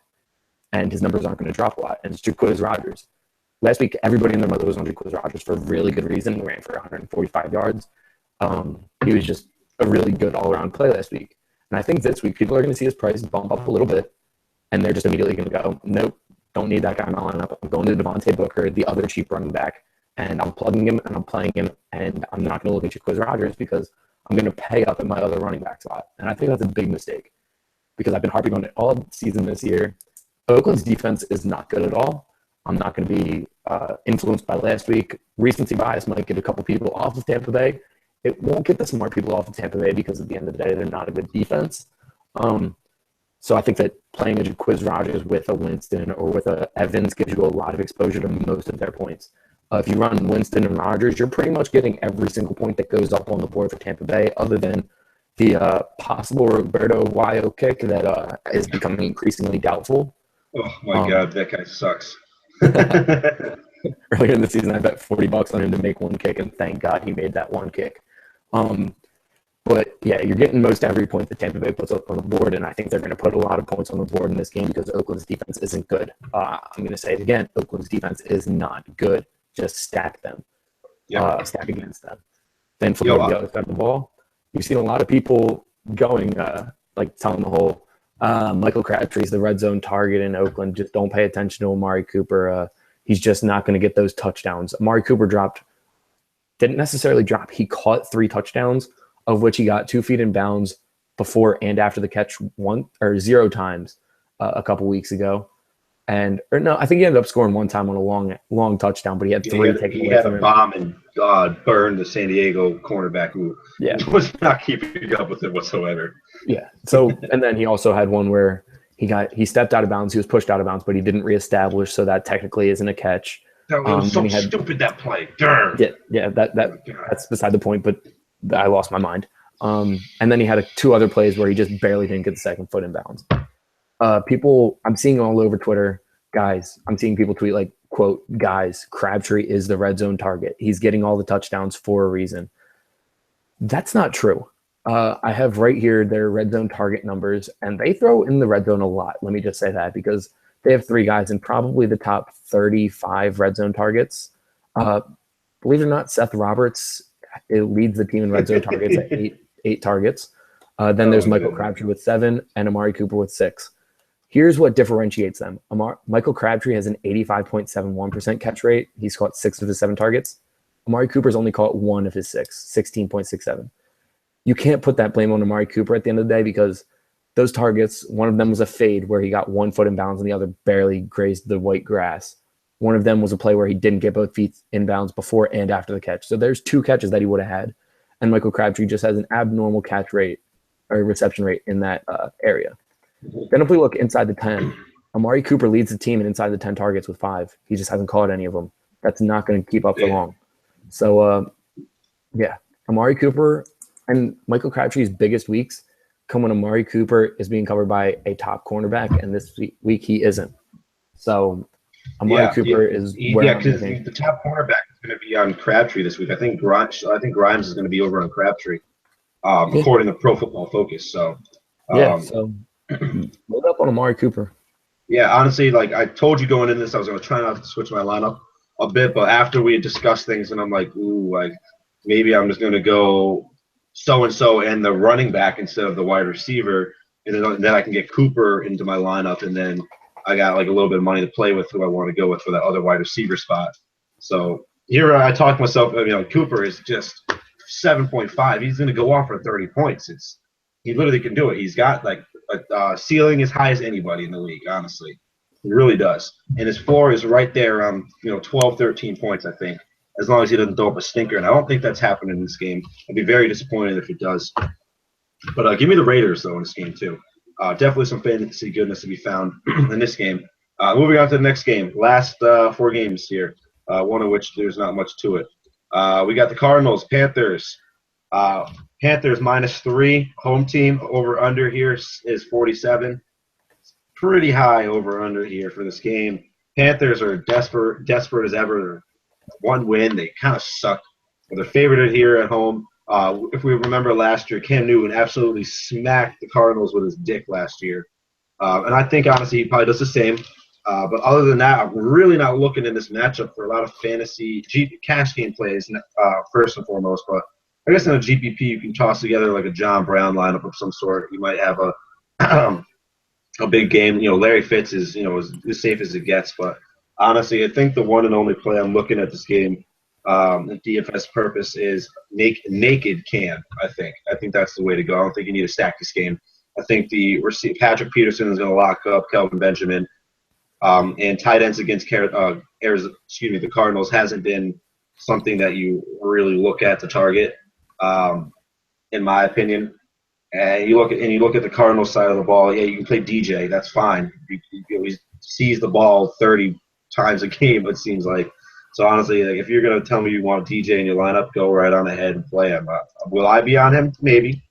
and his numbers aren't going to drop a lot. And it's Jaquiz Rodgers. Last week, everybody and their mother was on Jaquiz Rodgers for a really good reason. He ran for 145 yards. He was just a really good all-around play last week. And I think this week, people are going to see his price bump up a little bit, and they're just immediately going to go, nope, don't need that guy in my lineup. I'm going to Devonte Booker, the other cheap running back, and I'm plugging him and I'm playing him, and I'm not going to look at Jaquiz Rodgers because I'm going to pay up at my other running back spot. And I think that's a big mistake because I've been harping on it all season this year. Oakland's defense is not good at all. I'm not going to be influenced by last week. Recency bias might get a couple people off of Tampa Bay. It won't get the smart people off of Tampa Bay because at the end of the day, they're not a good defense. So I think that playing a Jaquiz Rodgers with a Winston or with a Evans gives you a lot of exposure to most of their points. If you run Winston and Rodgers, you're pretty much getting every single point that goes up on the board for Tampa Bay, other than the possible Roberto Wyo kick that is becoming increasingly doubtful. Oh, my God, that guy sucks. Earlier in the season, I bet $40 on him to make one kick, and thank God he made that one kick. But, yeah, you're getting most every point that Tampa Bay puts up on the board, and I think they're going to put a lot of points on the board in this game because Oakland's defense isn't good. I'm going to say it again. Oakland's defense is not good. Just stack them. Stack against them. Then for the other side of the ball, you've seen a lot of people going, telling the whole Michael Crabtree's the red zone target in Oakland. Just don't pay attention to Amari Cooper. He's just not going to get those touchdowns. Amari Cooper didn't necessarily drop. He caught 3 touchdowns, of which he got 2 feet in bounds before and after the catch 0 times a couple weeks ago. I think he ended up scoring 1 time on a long touchdown, but he had 3 taken away from him. He had a bomb and burned the San Diego cornerback who was not keeping up with it whatsoever. Yeah. So, and then he also had one where he stepped out of bounds. He was pushed out of bounds, but he didn't reestablish, so that technically isn't a catch. That was so stupid, that play. Darn. Yeah. That's beside the point, but I lost my mind. And then he had 2 other plays where he just barely didn't get the second foot in bounds. People I'm seeing all over Twitter, guys, I'm seeing people tweet like, quote, guys, Crabtree is the red zone target. He's getting all the touchdowns for a reason. That's not true. I have right here their red zone target numbers, and they throw in the red zone a lot. Let me just say that because they have 3 guys in probably the top 35 red zone targets. Believe it or not, Seth Roberts leads the team in red zone targets at 8 targets. Then there's Michael Crabtree with 7 and Amari Cooper with 6. Here's what differentiates them. Michael Crabtree has an 85.71% catch rate. He's caught 6 of his 7 targets. Amari Cooper's only caught 1 of his 6, 16.67. You can't put that blame on Amari Cooper at the end of the day because those targets, one of them was a fade where he got 1 foot in bounds and the other barely grazed the white grass. One of them was a play where he didn't get both feet in bounds before and after the catch. So there's 2 catches that he would have had. And Michael Crabtree just has an abnormal catch rate or reception rate in that area. Then if we look inside the 10, Amari Cooper leads the team in inside the 10 targets with 5. He just hasn't caught any of them. That's not going to keep up for long. So, Amari Cooper and Michael Crabtree's biggest weeks come when Amari Cooper is being covered by a top cornerback, and this week he isn't. So Amari Cooper is where because the top cornerback is going to be on Crabtree this week. I think Grimes is going to be over on Crabtree, according to Pro Football Focus. So load up on Amari Cooper. Yeah, honestly, like I told you going into this, I was going to try not to switch my lineup a bit, but after we had discussed things, and I'm like, maybe I'm just going to go so-and-so and the running back instead of the wide receiver, and then I can get Cooper into my lineup, and then I got like a little bit of money to play with who I want to go with for that other wide receiver spot. So here I talked to myself, Cooper is just 7.5. He's going to go off for 30 points. He literally can do it. He's got like a ceiling as high as anybody in the league, honestly. He really does. And his floor is right there around 12, 13 points, I think, as long as he doesn't throw up a stinker. And I don't think that's happening in this game. I'd be very disappointed if it does. But give me the Raiders, though, in this game, too. Definitely some fantasy goodness to be found in this game. Moving on to the next game. Last 4 games here, one of which there's not much to it. We got the Cardinals, Panthers. Panthers -3, home team. Over-under here is 47. Pretty high over-under here for this game. Panthers are desperate as ever. 1 win. They kind of suck. They're favored here at home. If we remember last year, Cam Newton absolutely smacked the Cardinals with his dick last year. And I think, honestly, he probably does the same. But other than that, I'm really not looking in this matchup for a lot of fantasy cash game plays, first and foremost. But I guess in a GPP, you can toss together like a John Brown lineup of some sort. You might have a big game. Larry Fitz is as safe as it gets. But honestly, I think the one and only play I'm looking at this game, the DFS purpose, is naked Cam. I think that's the way to go. I don't think you need to stack this game. I think Patrick Peterson is going to lock up Kelvin Benjamin. And tight ends against the Cardinals hasn't been something that you really look at to target, in my opinion. And you look at the Cardinals side of the ball. Yeah, you can play DJ. That's fine. He sees the ball 30 times a game. It seems like. So honestly, like, if you're gonna tell me you want DJ in your lineup, go right on ahead and play him. Will I be on him? Maybe.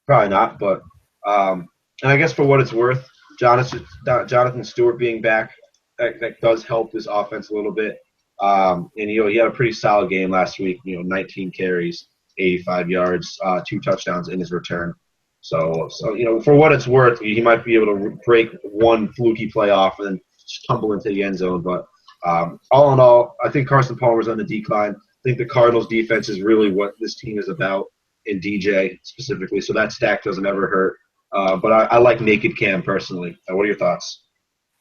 Probably not. But and I guess for what it's worth, Jonathan Stewart being back, that does help this offense a little bit. And he had a pretty solid game last week. 19 carries, 85 yards, 2 touchdowns in his return. So for what it's worth, he might be able to break one fluky play off and then tumble into the end zone. But all in all, I think Carson Palmer's on the decline. I think the Cardinals' defense is really what this team is about, in DJ specifically. So that stack doesn't ever hurt. But I like naked Cam personally. What are your thoughts?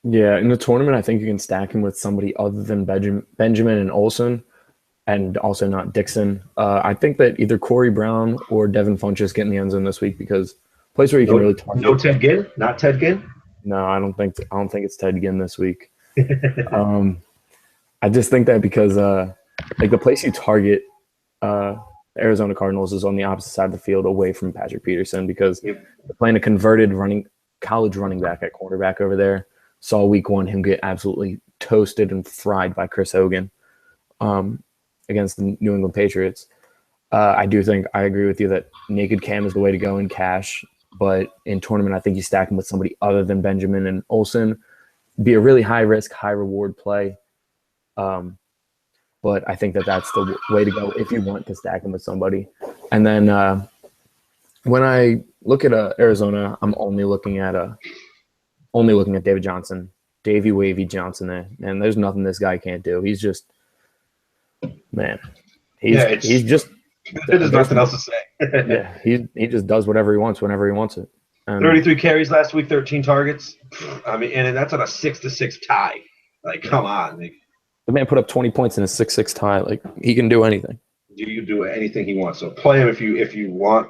Yeah, in the tournament, I think you can stack him with somebody other than Benjamin and Olsen, and also not Dixon. I think that either Corey Brown or Devin Funchess get in the end zone this week, because place where you can really target. No Ted Ginn? Not Ted Ginn? No, I don't think it's Ted Ginn this week. I just think that because the place you target the Arizona Cardinals is on the opposite side of the field, away from Patrick Peterson, because they're playing a converted college running back at quarterback over there. Saw week 1 him get absolutely toasted and fried by Chris Hogan against the New England Patriots. I agree with you that naked Cam is the way to go in cash, but in tournament, I think you stack him with somebody other than Benjamin and Olsen. Be a really high risk, high reward play. But I think that that's the way to go if you want to stack him with somebody. And then when I look at Arizona, I'm only looking at David Johnson, Davy Wavy Johnson there. And there's nothing this guy can't do. He's just, man. He's just. There's nothing else to say. Yeah, he just does whatever he wants whenever he wants it. 33 carries last week, 13 targets. I mean, and that's on a 6-6 tie. Like, come on. Like, the man put up 20 points in a 6-6 tie. Like, he can do anything. You can do anything he wants. So play him if you want.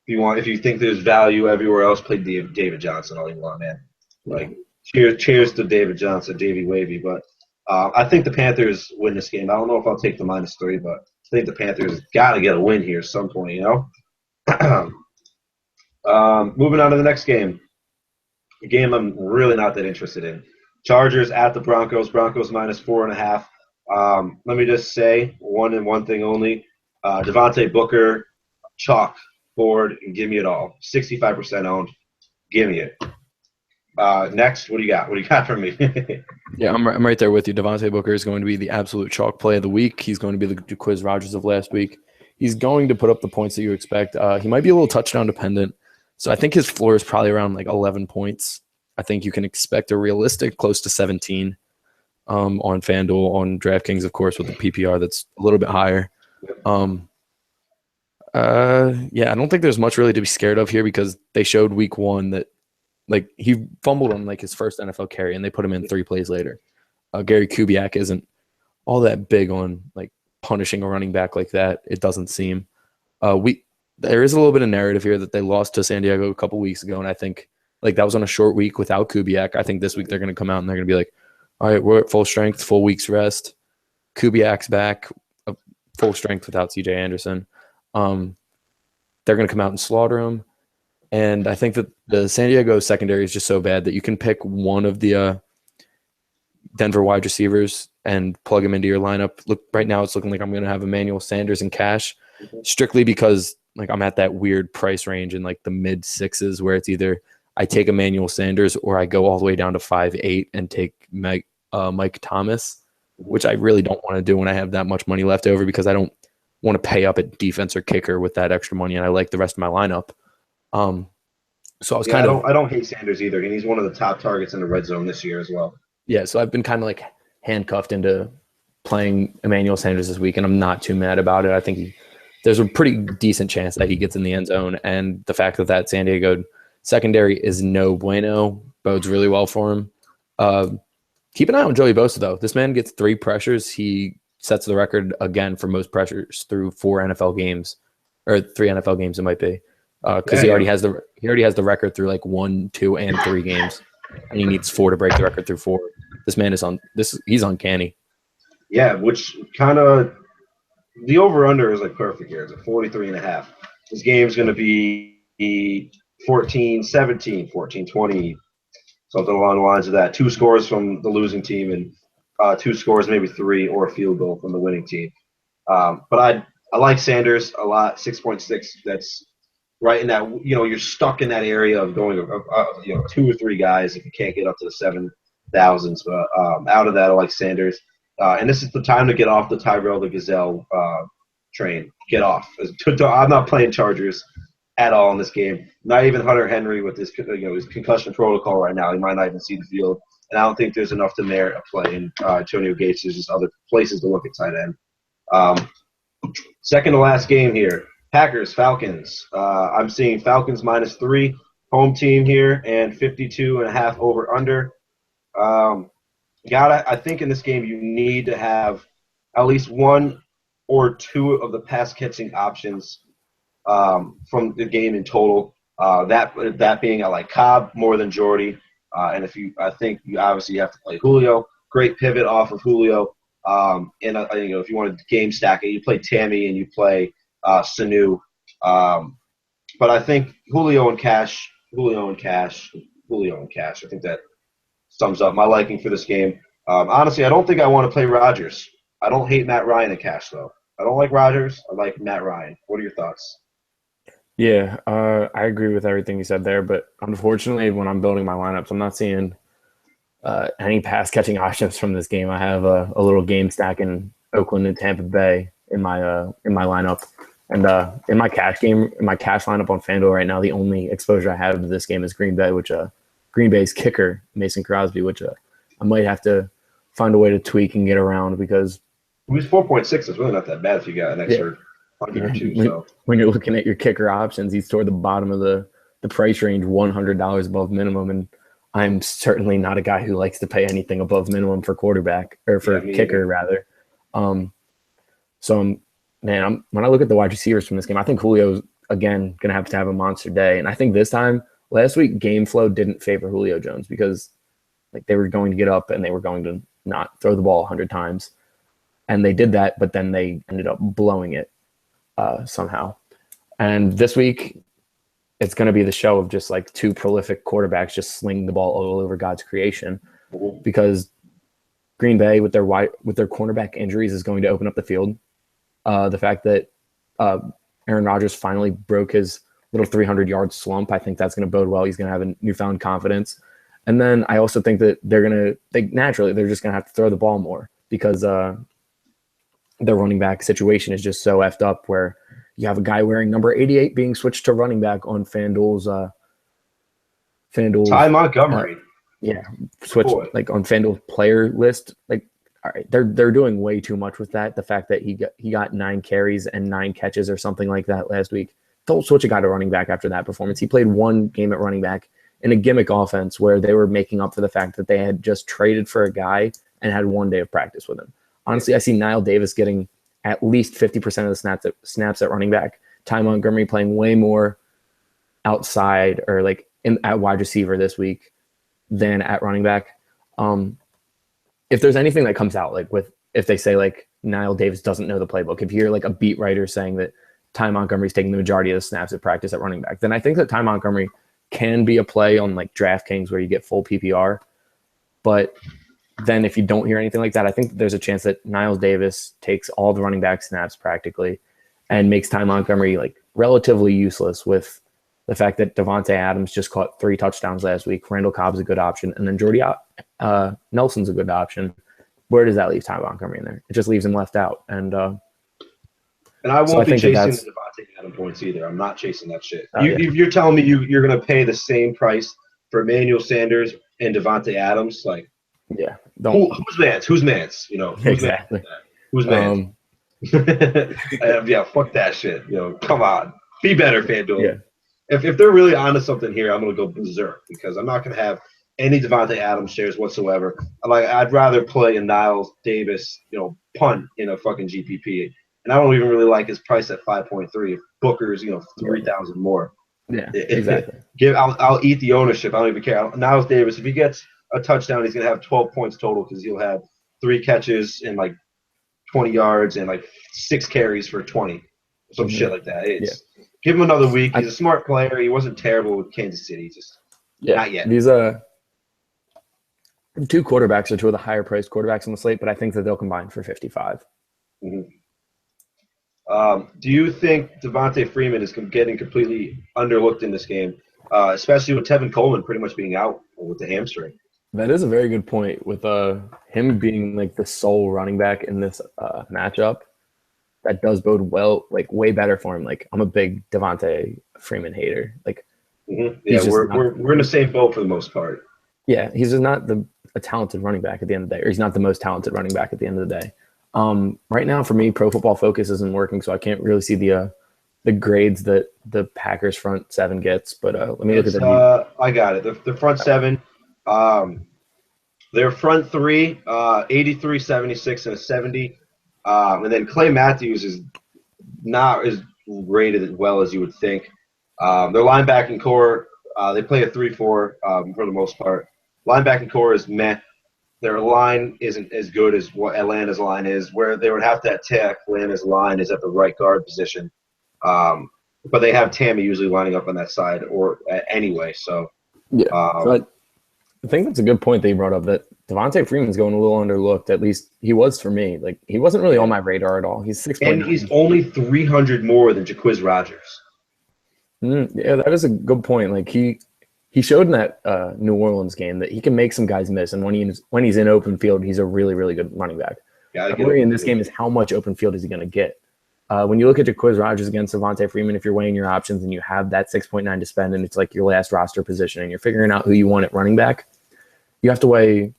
If you think there's value everywhere else, play David Johnson all you want, man. Like, cheers to David Johnson, Davy Wavy. But I think the Panthers win this game. I don't know if I'll take the -3, but I think the Panthers got to get a win here at some point, Moving on to the next game. A game I'm really not that interested in. Chargers at the Broncos. Broncos -4.5. Let me just say one thing only. Devonte Booker, chalk, board, and give me it all. 65% owned. Give me it. Next, what do you got? What do you got for me? Yeah, I'm right there with you. Devonte Booker is going to be the absolute chalk play of the week. He's going to be the Quiz Rogers of last week. He's going to put up the points that you expect. He might be a little touchdown dependent. So I think his floor is probably around like 11 points. I think you can expect a realistic close to 17 on FanDuel, on DraftKings, of course, with the PPR that's a little bit higher. Yeah, I don't think there's much really to be scared of here, because they showed week 1 that like he fumbled on like his first NFL carry and they put him in 3 plays later. Gary Kubiak isn't all that big on like punishing a running back like that. It doesn't seem. There is a little bit of narrative here that they lost to San Diego a couple weeks ago, and I think like that was on a short week without Kubiak. I think this week they're going to come out and they're going to be like, all right, we're at full strength, full week's rest. Kubiak's back, full strength without CJ Anderson. They're going to come out and slaughter him. And I think that the San Diego secondary is just so bad that you can pick one of the Denver wide receivers and plug him into your lineup. Look, right now it's looking like I'm going to have Emmanuel Sanders in cash, strictly because like I'm at that weird price range in like the mid 6s where it's either I take Emmanuel Sanders or I go all the way down to 5'8" and take Mike Thomas, which I really don't want to do when I have that much money left over, because I don't want to pay up at defense or kicker with that extra money, and I like the rest of my lineup. So I was I don't hate Sanders either, and he's one of the top targets in the red zone this year as well. Yeah, so I've been kind of like handcuffed into playing Emmanuel Sanders this week, and I'm not too mad about it. I think there's a pretty decent chance that he gets in the end zone, and the fact that San Diego secondary is no bueno bodes really well for him. Keep an eye on Joey Bosa, though. This man gets 3 pressures. He sets the record again for most pressures through 4 NFL games, or 3 NFL games it might be, because he already has the record through like 1, 2, and 3 games, and he needs 4 to break the record through 4. This man is he's uncanny. Yeah, which kind of the over-under is like perfect here. It's a 43.5. This game's going to be 14-17, 14-20, something along the lines of that. 2 scores from the losing team and 2 scores, maybe 3, or a field goal from the winning team. But I like Sanders a lot. 6.6. That's right in that. You're stuck in that area of going 2 or 3 guys if you can't get up to the 7,000s. But out of that, I like Sanders. And this is the time to get off the Tyrell the Gazelle train. Get off. I'm not playing Chargers at all in this game. Not even Hunter Henry with his concussion protocol right now. He might not even see the field. And I don't think there's enough to merit a play in Antonio Gates. There's just other places to look at tight end. Second to last game here. Packers, Falcons. I'm seeing Falcons -3, home team here, and 52.5 over under. I think in this game you need to have at least 1 or 2 of the pass catching options from the game in total. That being I like Cobb more than Jordy, and I think you obviously have to play Julio. Great pivot off of Julio, and if you want to game stack it, you play Tammy and you play Sanu. But I think Julio and Cash. I think that sums up my liking for this game. Honestly, I don't think I want to play Rodgers. I don't hate Matt Ryan and Cash, though. I don't like Rodgers. I like Matt Ryan. What are your thoughts? Yeah, I agree with everything you said there, but unfortunately, when I'm building my lineups, I'm not seeing any pass-catching options from this game. I have a little game stack in Oakland and Tampa Bay in my lineup. And in my cash lineup on FanDuel right now, the only exposure I have to this game is Green Bay, which Green Bay's kicker, Mason Crosby, which I might have to find a way to tweak and get around because it was 4.6. It's really not that bad if you got an extra 100 or 2. So when you're looking at your kicker options, he's toward the bottom of the price range, $100 above minimum, and I'm certainly not a guy who likes to pay anything above minimum for quarterback or for kicker rather. So when I look at the wide receivers from this game, I think Julio's again going to have a monster day. And I think this time, last week, game flow didn't favor Julio Jones because they were going to get up and they were going to not throw the ball 100 times. And they did that, but then they ended up blowing it somehow. And this week, it's going to be the show of just 2 prolific quarterbacks just sling the ball all over God's creation because Green Bay with their cornerback injuries is going to open up the field. The fact that Aaron Rodgers finally broke his little 300-yard slump, I think that's going to bode well. He's going to have a newfound confidence. And then I also think that they're just going to have to throw the ball more because their running back situation is just so effed up where you have a guy wearing number 88 being switched to running back on FanDuel's Ty Montgomery. Switch on FanDuel's player list. All right, they're doing way too much with that. The fact that he got 9 carries and 9 catches or something like that last week. Don't switch a guy to running back after that performance. He played 1 game at running back in a gimmick offense where they were making up for the fact that they had just traded for a guy and had 1 day of practice with him. Honestly, I see Niall Davis getting at least 50% of the snaps at running back. Ty Montgomery playing way more outside or at wide receiver this week than at running back. If there's anything that comes out if they say Niall Davis doesn't know the playbook, if you hear a beat writer saying that Ty Montgomery's taking the majority of the snaps at practice at running back, then I think that Ty Montgomery can be a play on DraftKings where you get full PPR. But then if you don't hear anything like that, I think there's a chance that Niall Davis takes all the running back snaps practically and makes Ty Montgomery relatively useless with the fact that Devontae Adams just caught 3 touchdowns last week. Randall Cobb's a good option. And then Jordy Nelson's a good option. Where does that leave Ty Montgomery in there? It just leaves him left out. And I won't be chasing the Devontae Adams points either. I'm not chasing that shit. If you're telling me you're going to pay the same price for Emmanuel Sanders and Devontae Adams, Yeah. Don't. Who's Mance? Who's Mance? Who's Exactly. Mance? Who's Mance? Yeah, fuck that shit. Come on. Be better, FanDuel. Yeah. If they're really onto something here, I'm gonna go berserk because I'm not gonna have any Devontae Adams shares whatsoever. I'd rather play a Niles Davis, punt in a fucking GPP. And I don't even really like his price at 5.3. If Booker's, 3,000 more. Yeah, exactly. I'll eat the ownership. I don't even care. Niles Davis, if he gets a touchdown, he's gonna have 12 points total because he'll have 3 catches and 20 yards and 6 carries for 20, some shit like that. Give him another week. He's a smart player. He wasn't terrible with Kansas City. Just not yet. These two quarterbacks are two of the higher priced quarterbacks on the slate, but I think that they'll combine for 55. Mm-hmm. Do you think Devonta Freeman is getting completely underlooked in this game, especially with Tevin Coleman pretty much being out with the hamstring? That is a very good point. With him being the sole running back in this matchup, that does bode well, way better for him. I'm a big Devonta Freeman hater. Mm-hmm. Yeah, we're in the same boat for the most part. Yeah, he's just not a talented running back at the end of the day, or he's not the most talented running back at the end of the day. Right now, for me, Pro Football Focus isn't working, so I can't really see the grades that the Packers front seven gets. But let me look at the. I got it. The front seven, their front three, 83, 76, and a 70. And then Clay Matthews is not as rated as well as you would think. Their linebacking core, they play a 3-4 for the most part. Linebacking core is meh. Their line isn't as good as what Atlanta's line is, where they would have to attack Atlanta's line is at the right guard position. But they have Tammy usually lining up on that side or anyway. So, so I think that's a good point that you brought up, that Devonta Freeman's going a little underlooked. At least he was for me. He wasn't really on my radar at all. He's 6. And he's only 300 more than Jacquizz Rodgers. Yeah, that is a good point. He showed in that New Orleans game that he can make some guys miss, and when he's in open field, he's a really, really good running back. The worry in this game is how much open field is he going to get. When you look at Jacquizz Rodgers against Devonta Freeman, if you're weighing your options and you have that 6.9 to spend, and it's your last roster position, and you're figuring out who you want at running back, you have to weigh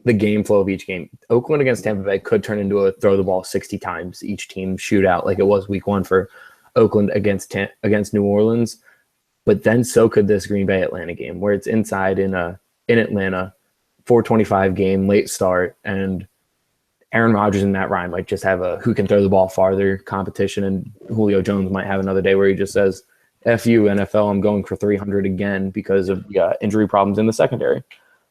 the game flow of each game. Oakland against Tampa Bay could turn into a throw the ball 60 times each team shootout, like it was week 1 for Oakland against New Orleans. But then so could this Green Bay Atlanta game, where it's inside in Atlanta, 4:25 game, late start, and Aaron Rodgers and Matt Ryan might just have a who can throw the ball farther competition, and Julio Jones might have another day where he just says, F you, NFL, I'm going for 300 again because of injury problems in the secondary.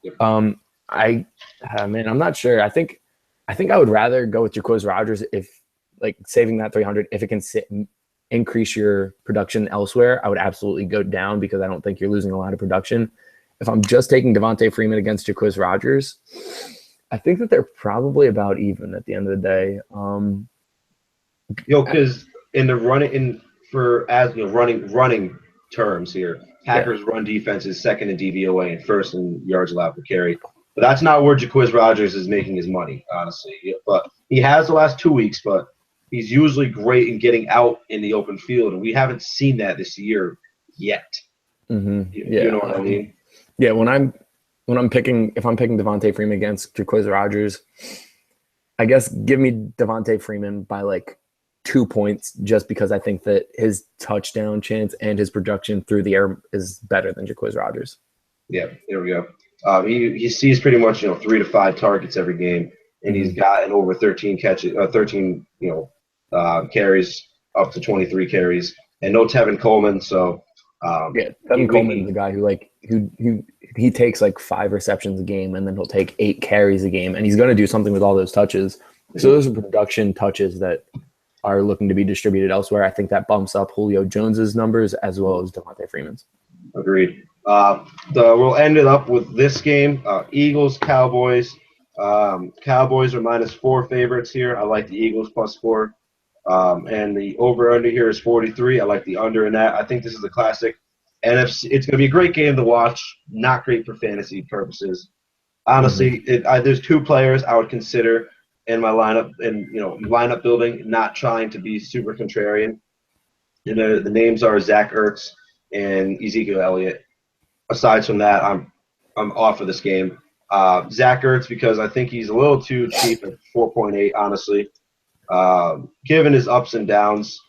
Yep. I'm not sure. I think I would rather go with Jacquizz Rodgers if saving that 300 if it can increase your production elsewhere. I would absolutely go down because I don't think you're losing a lot of production. If I'm just taking Devonta Freeman against Jacquizz Rodgers, I think that they're probably about even at the end of the day. Because in the running terms here, Packers run defense is second in DVOA and first in yards allowed per carry. But that's not where Jacquizz Rodgers is making his money, honestly. But he has the last 2 weeks, but he's usually great in getting out in the open field, and we haven't seen that this year yet. Mm-hmm. You know what I mean? Yeah, if I'm picking Devonta Freeman against Jacquizz Rodgers, I guess give me Devonta Freeman by 2 points, just because I think that his touchdown chance and his production through the air is better than Jacquizz Rodgers. Yeah, there we go. He sees pretty much 3 to 5 targets every game, and he's gotten over 13 catches, 13 carries up to 23 carries, and no Tevin Coleman. So Tevin Coleman is a guy who he takes 5 receptions a game, and then he'll take 8 carries a game, and he's going to do something with all those touches. So those are production touches that are looking to be distributed elsewhere. I think that bumps up Julio Jones's numbers as well as Devonta Freeman's. Agreed. We'll end it up with this game: Eagles, Cowboys. Cowboys are -4 favorites here. I like the Eagles +4. And the over-under here is 43. I like the under in that. I think this is a classic NFC. It's going to be a great game to watch. Not great for fantasy purposes. Honestly, there's 2 players I would consider in my lineup, and lineup building, not trying to be super contrarian. The names are Zach Ertz and Ezekiel Elliott. Aside from that, I'm off of this game. Zach Ertz, because I think he's a little too cheap at 4.8, honestly. Given his ups and downs,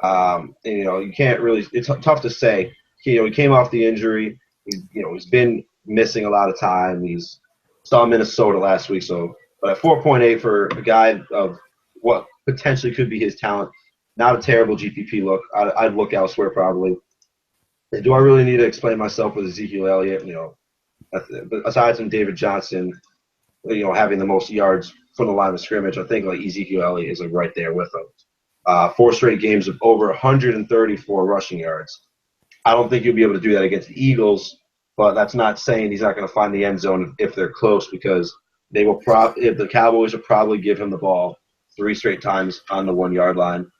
and, you can't really – it's tough to say. He came off the injury. He's been missing a lot of time. He's saw Minnesota last week. But at 4.8 for a guy of what potentially could be his talent, not a terrible GPP look. I'd look elsewhere probably. Do I really need to explain myself with Ezekiel Elliott? Aside from David Johnson, having the most yards from the line of scrimmage, I think like Ezekiel Elliott is right there with him. 4 straight games of over 134 rushing yards. I don't think you'll be able to do that against the Eagles, but that's not saying he's not going to find the end zone if they're close, because they will if the Cowboys will probably give him the ball 3 straight times on the 1-yard line.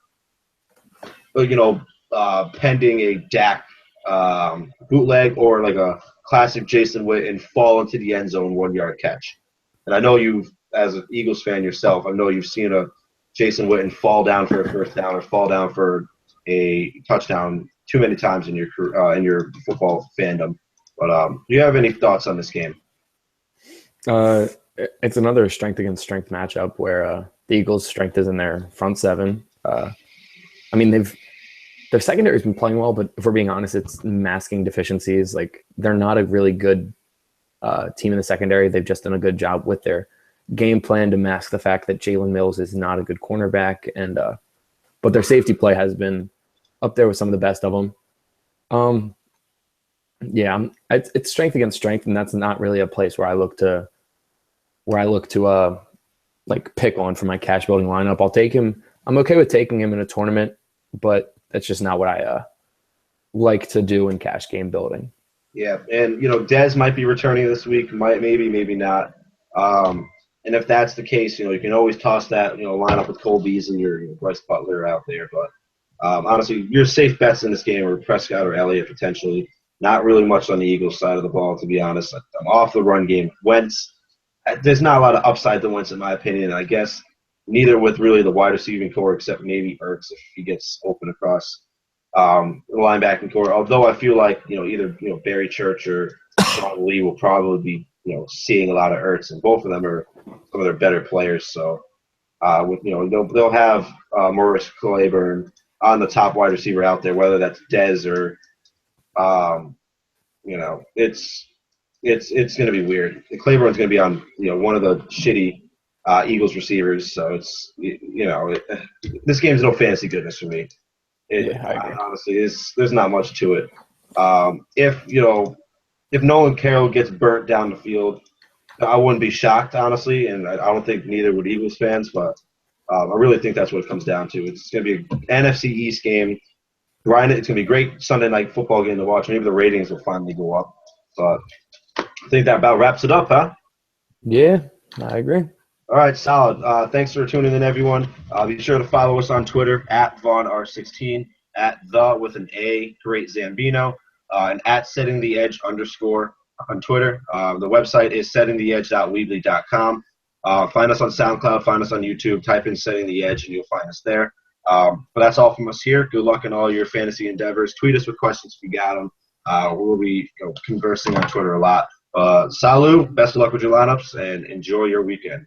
But, pending a Dak bootleg or like a classic Jason Witten fall into the end zone 1-yard catch. And I know you've, as an Eagles fan yourself, I know you've seen a Jason Witten fall down for a first down or fall down for a touchdown too many times in your football fandom. But do you have any thoughts on this game? It's another strength against strength matchup where the Eagles' strength is in their front seven. Their secondary's been playing well, but if we're being honest, it's masking deficiencies. Like, they're not a really good team in the secondary. They've just done a good job with their game plan to mask the fact that Jalen Mills is not a good cornerback, but their safety play has been up there with some of the best of them. It's strength against strength, and that's not really a place where I look to pick one for my cash building lineup. I'll take him. I'm okay with taking him in a tournament, but that's just not what I like to do in cash game building. Yeah, and Dez might be returning this week, maybe not. And if that's the case, you can always toss that line up with Cole Beasley or Bryce Butler out there. But honestly, your safe bets in this game are Prescott or Elliott potentially. Not really much on the Eagles side of the ball, to be honest. I'm off the run game. Wentz, there's not a lot of upside to Wentz in my opinion. I guess neither with really the wide receiving core, except maybe Ertz if he gets open across the linebacking core. Although I feel like either Barry Church or Sean Lee will probably be seeing a lot of Ertz, and both of them are some of their better players. So they'll have Maurice Claiborne on the top wide receiver out there, whether that's Dez or it's going to be weird. Claiborne's going to be on one of the shitty Eagles receivers, so it's this game's no fantasy goodness for me. Honestly, there's not much to it. If Nolan Carroll gets burnt down the field, I wouldn't be shocked, honestly, and I don't think neither would Eagles fans, but I really think that's what it comes down to. It's going to be an NFC East game. It's going to be a great Sunday night football game to watch. Maybe the ratings will finally go up. But I think that about wraps it up, huh? Yeah, I agree. All right, solid. Thanks for tuning in, everyone. Be sure to follow us on Twitter at VaughnR16, at Great Zambino, and at SettingTheEdge _ on Twitter. The website is settingtheedge.weebly.com. Find us on SoundCloud, find us on YouTube, type in Setting the Edge, and you'll find us there. But that's all from us here. Good luck in all your fantasy endeavors. Tweet us with questions if you got them. We'll be conversing on Twitter a lot. Salut, best of luck with your lineups, and enjoy your weekend.